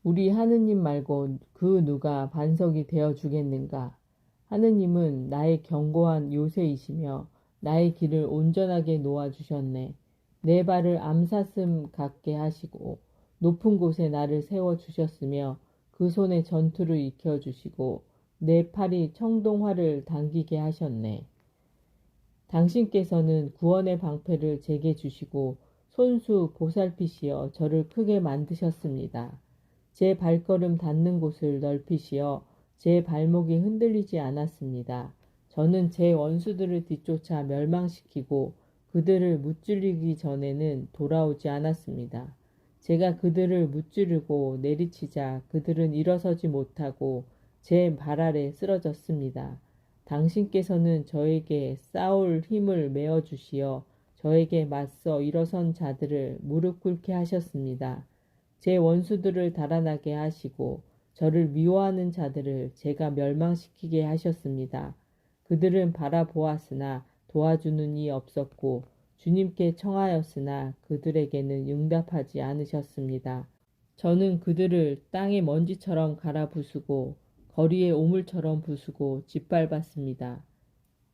우리 하느님 말고 그 누가 반석이 되어 주겠는가? 하느님은 나의 견고한 요새이시며 나의 길을 온전하게 놓아주셨네. 내 발을 암사슴 같게 하시고 높은 곳에 나를 세워주셨으며 그 손에 전투를 익혀주시고 내 팔이 청동화를 당기게 하셨네. 당신께서는 구원의 방패를 제게 주시고 손수 보살피시어 저를 크게 만드셨습니다. 제 발걸음 닿는 곳을 넓히시어 제 발목이 흔들리지 않았습니다. 저는 제 원수들을 뒤쫓아 멸망시키고 그들을 무찌르기 전에는 돌아오지 않았습니다. 제가 그들을 무찌르고 내리치자 그들은 일어서지 못하고 제 발 아래 쓰러졌습니다. 당신께서는 저에게 싸울 힘을 메어 주시어 저에게 맞서 일어선 자들을 무릎 꿇게 하셨습니다. 제 원수들을 달아나게 하시고 저를 미워하는 자들을 제가 멸망시키게 하셨습니다. 그들은 바라보았으나 도와주는 이 없었고 주님께 청하였으나 그들에게는 응답하지 않으셨습니다. 저는 그들을 땅의 먼지처럼 갈아부수고 거리의 오물처럼 부수고 짓밟았습니다.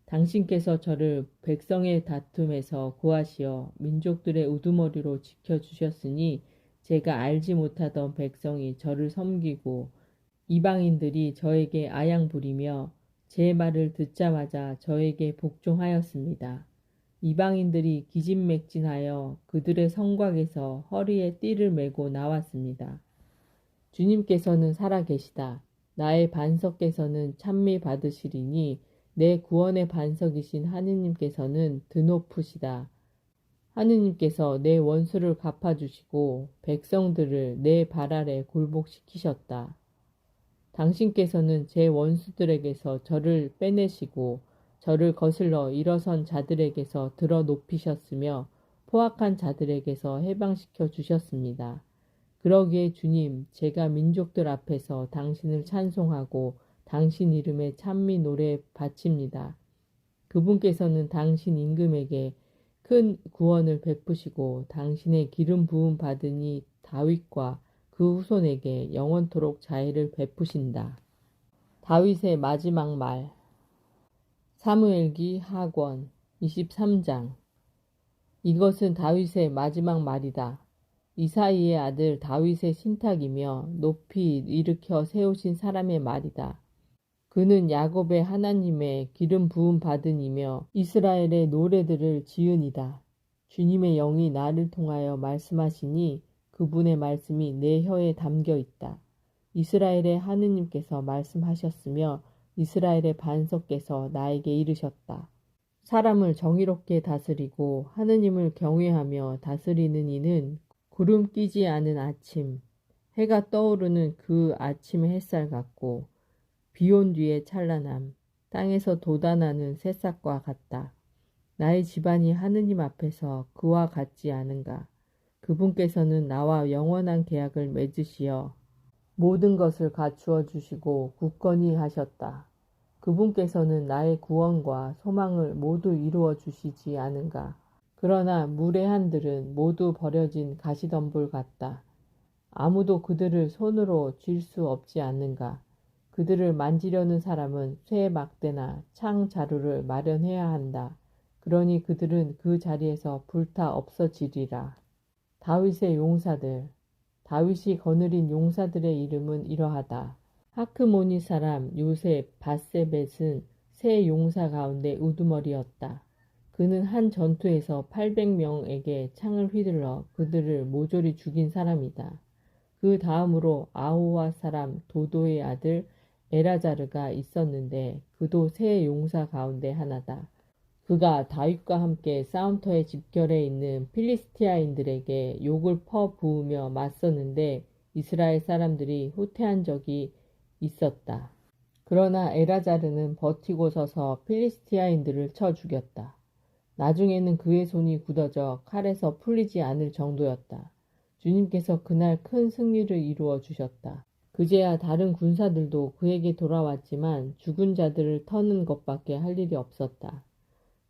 당신께서 저를 백성의 다툼에서 구하시어 민족들의 우두머리로 지켜주셨으니 제가 알지 못하던 백성이 저를 섬기고 이방인들이 저에게 아양 부리며 제 말을 듣자마자 저에게 복종하였습니다. 이방인들이 기진맥진하여 그들의 성곽에서 허리에 띠를 메고 나왔습니다. 주님께서는 살아계시다. 나의 반석께서는 찬미 받으시리니 내 구원의 반석이신 하느님께서는 드높으시다. 하느님께서 내 원수를 갚아주시고 백성들을 내 발 아래 굴복시키셨다. 당신께서는 제 원수들에게서 저를 빼내시고 저를 거슬러 일어선 자들에게서 들어 높이셨으며 포악한 자들에게서 해방시켜 주셨습니다. 그러기에 주님, 제가 민족들 앞에서 당신을 찬송하고 당신 이름에 찬미 노래 바칩니다. 그분께서는 당신 임금에게 큰 구원을 베푸시고 당신의 기름 부음 받으니 다윗과 그 후손에게 영원토록 자애를 베푸신다. 다윗의 마지막 말. 사무엘기 하권 23장. 이것은 다윗의 마지막 말이다. 이사이의 아들 다윗의 신탁이며 높이 일으켜 세우신 사람의 말이다. 그는 야곱의 하나님의 기름 부음 받은이며 이스라엘의 노래들을 지은이다. 주님의 영이 나를 통하여 말씀하시니 그분의 말씀이 내 혀에 담겨 있다. 이스라엘의 하느님께서 말씀하셨으며 이스라엘의 반석께서 나에게 이르셨다. 사람을 정의롭게 다스리고 하느님을 경외하며 다스리는 이는 구름 끼지 않은 아침, 해가 떠오르는 그 아침의 햇살 같고 비온 뒤의 찬란함, 땅에서 돋아나는 새싹과 같다. 나의 집안이 하느님 앞에서 그와 같지 않은가. 그분께서는 나와 영원한 계약을 맺으시어 모든 것을 갖추어 주시고 굳건히 하셨다. 그분께서는 나의 구원과 소망을 모두 이루어 주시지 않은가. 그러나 물의 한들은 모두 버려진 가시덤불 같다. 아무도 그들을 손으로 쥘 수 없지 않는가. 그들을 만지려는 사람은 쇠 막대나 창 자루를 마련해야 한다. 그러니 그들은 그 자리에서 불타 없어지리라. 다윗의 용사들. 다윗이 거느린 용사들의 이름은 이러하다. 하크모니 사람 요셉 바세벳은 세 용사 가운데 우두머리였다. 그는 한 전투에서 800명에게 창을 휘둘러 그들을 모조리 죽인 사람이다. 그 다음으로 아호와 사람 도도의 아들 에라자르가 있었는데 그도 세 용사 가운데 하나다. 그가 다윗과 함께 싸움터에 집결해 있는 필리스티아인들에게 욕을 퍼부으며 맞섰는데 이스라엘 사람들이 후퇴한 적이 있었다. 그러나 에라자르는 버티고 서서 필리스티아인들을 쳐 죽였다. 나중에는 그의 손이 굳어져 칼에서 풀리지 않을 정도였다. 주님께서 그날 큰 승리를 이루어 주셨다. 그제야 다른 군사들도 그에게 돌아왔지만 죽은 자들을 터는 것밖에 할 일이 없었다.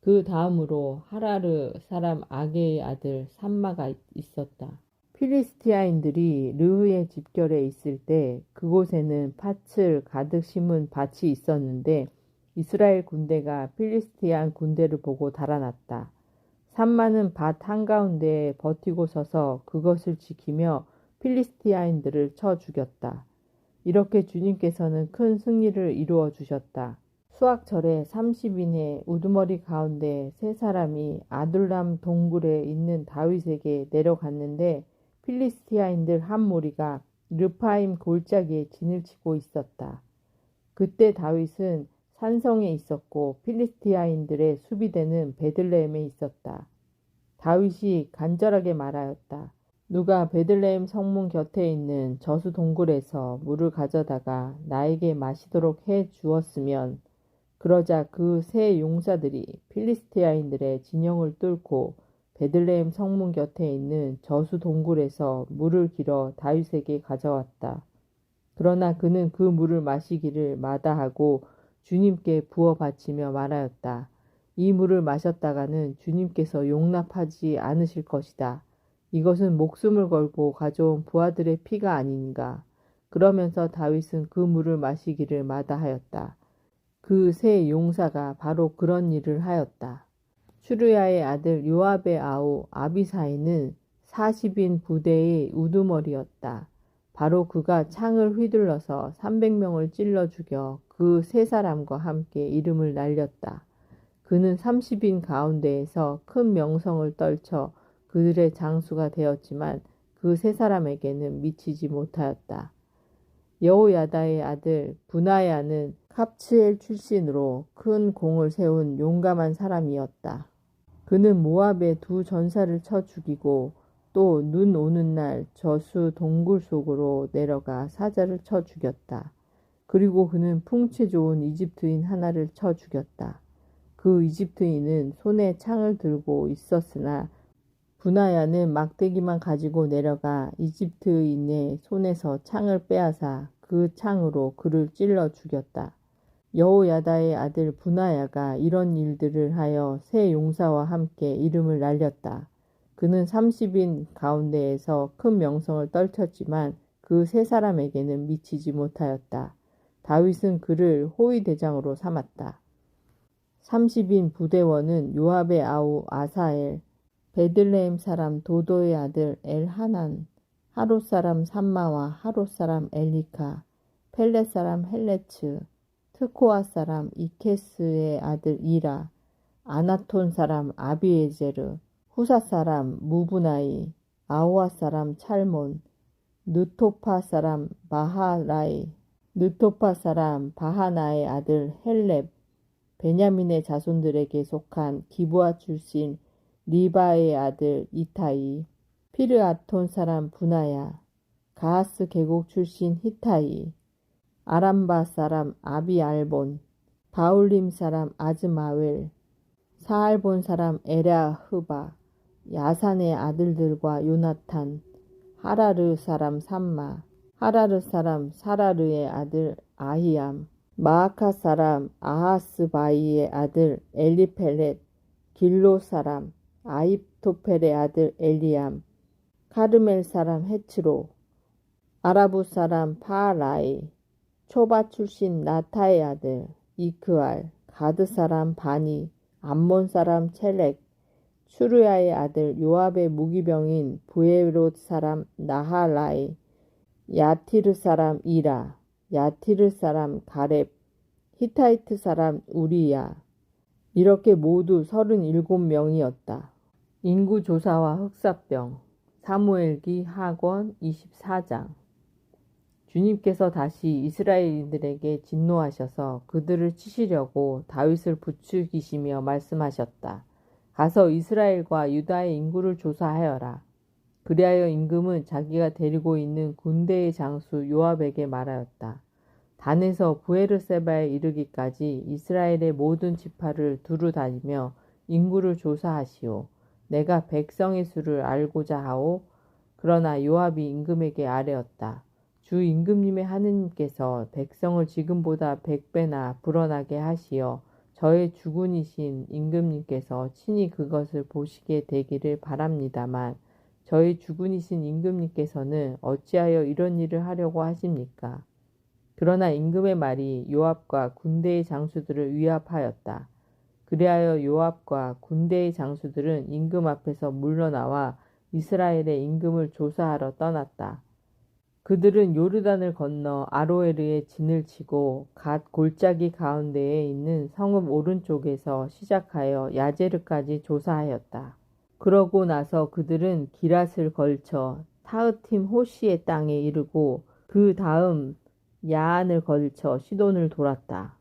그 다음으로 하라르 사람 아게의 아들 삼마가 있었다. 필리스티아인들이 르흐에 집결해 있을 때 그곳에는 팥을 가득 심은 밭이 있었는데 이스라엘 군대가 필리스티안 군대를 보고 달아났다. 삼마는 밭 한가운데에 버티고 서서 그것을 지키며 필리스티아인들을 쳐 죽였다. 이렇게 주님께서는 큰 승리를 이루어 주셨다. 수학절에 30인의 우두머리 가운데 세 사람이 아둘람 동굴에 있는 다윗에게 내려갔는데 필리스티아인들 한 무리가 르파임 골짜기에 진을 치고 있었다. 그때 다윗은 산성에 있었고 필리스티아인들의 수비대는 베들레헴에 있었다. 다윗이 간절하게 말하였다. 누가 베들레헴 성문 곁에 있는 저수 동굴에서 물을 가져다가 나에게 마시도록 해 주었으면 그러자 그 세 용사들이 필리스티아인들의 진영을 뚫고 베들레헴 성문 곁에 있는 저수 동굴에서 물을 길어 다윗에게 가져왔다. 그러나 그는 그 물을 마시기를 마다하고 주님께 부어 바치며 말하였다. 이 물을 마셨다가는 주님께서 용납하지 않으실 것이다. 이것은 목숨을 걸고 가져온 부하들의 피가 아닌가. 그러면서 다윗은 그 물을 마시기를 마다하였다. 그 세 용사가 바로 그런 일을 하였다. 추르야의 아들 요압의 아우 아비사이는 40인 부대의 우두머리였다. 바로 그가 창을 휘둘러서 300명을 찔러 죽여 그 세 사람과 함께 이름을 날렸다. 그는 30인 가운데에서 큰 명성을 떨쳐 그들의 장수가 되었지만 그 세 사람에게는 미치지 못하였다. 여호야다의 아들 분하야는 갑츠엘 출신으로 큰 공을 세운 용감한 사람이었다. 그는 모압의 두 전사를 쳐 죽이고 또 눈 오는 날 저수 동굴 속으로 내려가 사자를 쳐 죽였다. 그리고 그는 풍채 좋은 이집트인 하나를 쳐 죽였다. 그 이집트인은 손에 창을 들고 있었으나 분하야는 막대기만 가지고 내려가 이집트인의 손에서 창을 빼앗아 그 창으로 그를 찔러 죽였다. 여호야다의 아들 분하야가 이런 일들을 하여 세 용사와 함께 이름을 날렸다. 그는 30인 가운데에서 큰 명성을 떨쳤지만 그 세 사람에게는 미치지 못하였다. 다윗은 그를 호위대장으로 삼았다. 30인 부대원은 요압의 아우 아사엘, 베들레헴 사람 도도의 아들 엘하난, 하롯 사람 삼마와 하롯 사람 엘리카, 펠렛 사람 헬레츠, 트코아 사람 이케스의 아들 이라, 아나톤 사람 아비에제르, 후사 사람 무브나이, 아호아 사람 찰몬, 느토파 사람 마하라이, 느토파 사람 바하나의 아들 헬렙, 베냐민의 자손들에게 속한 기브아 출신 리바의 아들 이타이, 피르아톤 사람 분하야, 가하스 계곡 출신 히타이, 아람바 사람 아비알본, 바울림 사람 아즈마웰, 사알본 사람 에랴흐바, 야산의 아들들과 요나탄, 하라르 사람 삼마, 하라르 사람 사라르의 아들 아히암, 마아카 사람 아하스바이의 아들 엘리펠렛, 길로 사람 아입토펠의 아들 엘리암, 카르멜 사람 헤츠로, 아라부 사람 파라이, 초바 출신 나타의 아들 이크알, 가드 사람 바니, 암몬 사람 첼렉, 수르야의 아들 요압의 무기병인 부에롯 사람 나하라이, 야티르 사람 이라, 야티르 사람 가렙, 히타이트 사람 우리야. 이렇게 모두 37명이었다. 인구조사와 흑사병. 사무엘기 하권 24장. 주님께서 다시 이스라엘인들에게 진노하셔서 그들을 치시려고 다윗을 부추기시며 말씀하셨다. 가서 이스라엘과 유다의 인구를 조사하여라. 그리하여 임금은 자기가 데리고 있는 군대의 장수 요압에게 말하였다. 단에서 부에르세바에 이르기까지 이스라엘의 모든 지파를 두루 다니며 인구를 조사하시오. 내가 백성의 수를 알고자 하오. 그러나 요압이 임금에게 아뢰었다. 주 임금님의 하느님께서 백성을 지금보다 100배나 불어나게 하시어 저의 주군이신 임금님께서 친히 그것을 보시게 되기를 바랍니다만 저희 주군이신 임금님께서는 어찌하여 이런 일을 하려고 하십니까? 그러나 임금의 말이 요압과 군대의 장수들을 위압하였다. 그리하여 요압과 군대의 장수들은 임금 앞에서 물러나와 이스라엘의 임금을 조사하러 떠났다. 그들은 요르단을 건너 아로에르에 진을 치고 갓 골짜기 가운데에 있는 성읍 오른쪽에서 시작하여 야제르까지 조사하였다. 그러고 나서 그들은 기랏을 걸쳐 타흐팀 호시의 땅에 이르고 그 다음 야안을 걸쳐 시돈을 돌았다.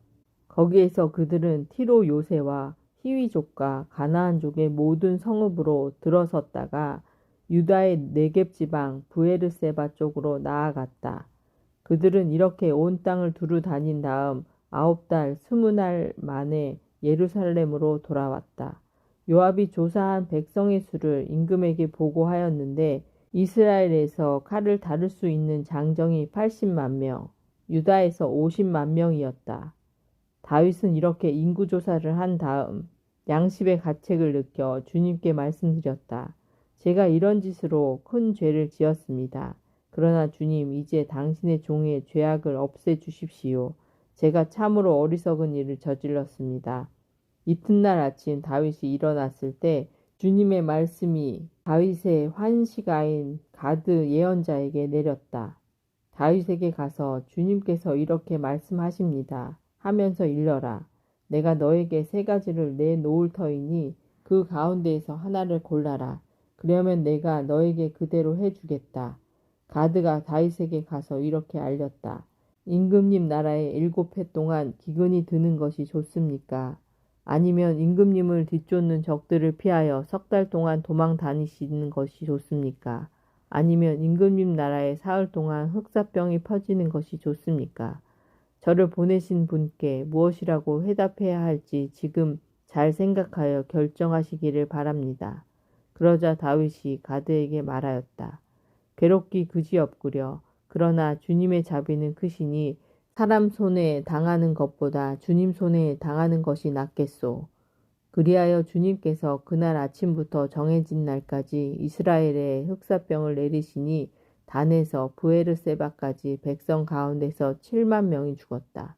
거기에서 그들은 티로 요새와 히위족과 가나안족의 모든 성읍으로 들어섰다가 유다의 네겝 지방 부에르세바 쪽으로 나아갔다. 그들은 이렇게 온 땅을 두루 다닌 다음 9달 20날 만에 예루살렘으로 돌아왔다. 요압이 조사한 백성의 수를 임금에게 보고하였는데 이스라엘에서 칼을 다룰 수 있는 장정이 80만 명, 유다에서 50만 명이었다. 다윗은 이렇게 인구조사를 한 다음 양심의 가책을 느껴 주님께 말씀드렸다. 제가 이런 짓으로 큰 죄를 지었습니다. 그러나 주님, 이제 당신의 종의 죄악을 없애주십시오. 제가 참으로 어리석은 일을 저질렀습니다. 이튿날 아침 다윗이 일어났을 때 주님의 말씀이 다윗의 환시가인 가드 예언자에게 내렸다. 다윗에게 가서 주님께서 이렇게 말씀하십니다. 하면서 일러라. 내가 너에게 3가지를 내놓을 터이니 그 가운데에서 하나를 골라라. 그러면 내가 너에게 그대로 해주겠다. 가드가 다윗에게 가서 이렇게 알렸다. 임금님 나라에 7해 동안 기근이 드는 것이 좋습니까? 아니면 임금님을 뒤쫓는 적들을 피하여 3달 동안 도망 다니시는 것이 좋습니까? 아니면 임금님 나라에 사흘 동안 흑사병이 퍼지는 것이 좋습니까? 저를 보내신 분께 무엇이라고 해답해야 할지 지금 잘 생각하여 결정하시기를 바랍니다. 그러자 다윗이 가드에게 말하였다. 괴롭기 그지없구려. 그러나 주님의 자비는 크시니 사람 손에 당하는 것보다 주님 손에 당하는 것이 낫겠소. 그리하여 주님께서 그날 아침부터 정해진 날까지 이스라엘에 흑사병을 내리시니 단에서 부에르세바까지 백성 가운데서 7만 명이 죽었다.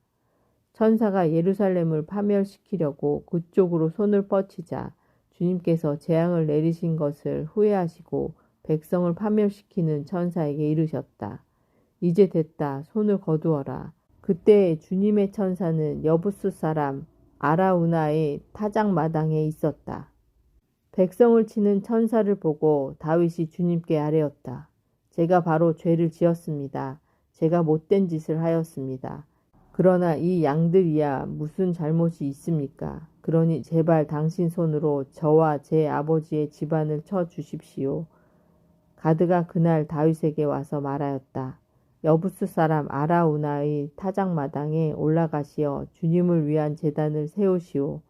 천사가 예루살렘을 파멸시키려고 그쪽으로 손을 뻗치자 주님께서 재앙을 내리신 것을 후회하시고 백성을 파멸시키는 천사에게 이르셨다. 이제 됐다. 손을 거두어라. 그때 주님의 천사는 여부스 사람 아라우나의 타작마당에 있었다. 백성을 치는 천사를 보고 다윗이 주님께 아뢰었다. 제가 바로 죄를 지었습니다. 제가 못된 짓을 하였습니다. 그러나 이 양들이야 무슨 잘못이 있습니까? 그러니 제발 당신 손으로 저와 제 아버지의 집안을 쳐 주십시오. 가드가 그날 다윗에게 와서 말하였다. 여부스 사람 아라우나의 타작마당에 올라가시어 주님을 위한 제단을 세우시오.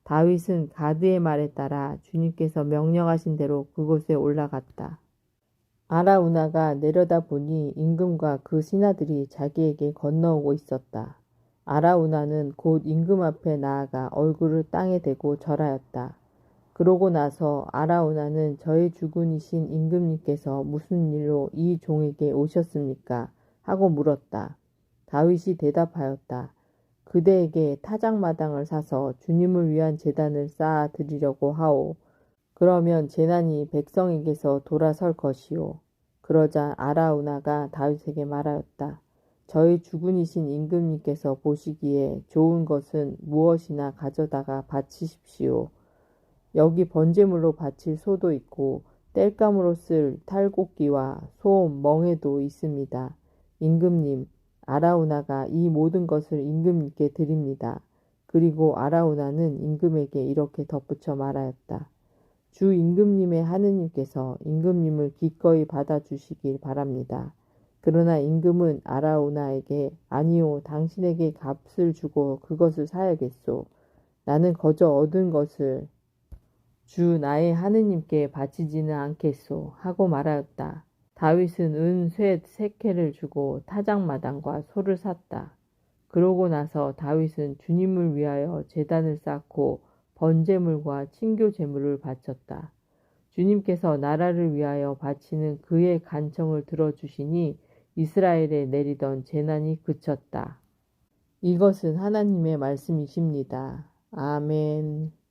다윗은 가드의 말에 따라 주님께서 명령하신 대로 그곳에 올라갔다. 아라우나가 내려다보니 임금과 그 신하들이 자기에게 건너오고 있었다. 아라우나는 곧 임금 앞에 나아가 얼굴을 땅에 대고 절하였다. 그러고 나서 아라우나는 저의 주군이신 임금님께서 무슨 일로 이 종에게 오셨습니까? 하고 물었다. 다윗이 대답하였다. 그대에게 타작마당을 사서 주님을 위한 제단을 쌓아 드리려고 하오. 그러면 재난이 백성에게서 돌아설 것이요. 그러자 아라우나가 다윗에게 말하였다. 저희 주군이신 임금님께서 보시기에 좋은 것은 무엇이나 가져다가 바치십시오. 여기 번제물로 바칠 소도 있고 땔감으로 쓸 탈곡기와 소음, 멍에도 있습니다. 임금님, 아라우나가 이 모든 것을 임금님께 드립니다. 그리고 아라우나는 임금에게 이렇게 덧붙여 말하였다. 주 임금님의 하느님께서 임금님을 기꺼이 받아주시길 바랍니다. 그러나 임금은 아라우나에게 아니요, 당신에게 값을 주고 그것을 사야겠소. 나는 거저 얻은 것을 주 나의 하느님께 바치지는 않겠소 하고 말하였다. 다윗은 은 쇠 3개를 주고 타작마당과 소를 샀다. 그러고 나서 다윗은 주님을 위하여 제단을 쌓고 번제물과 친교 제물을 바쳤다. 주님께서 나라를 위하여 바치는 그의 간청을 들어주시니 이스라엘에 내리던 재난이 그쳤다. 이것은 하나님의 말씀이십니다. 아멘.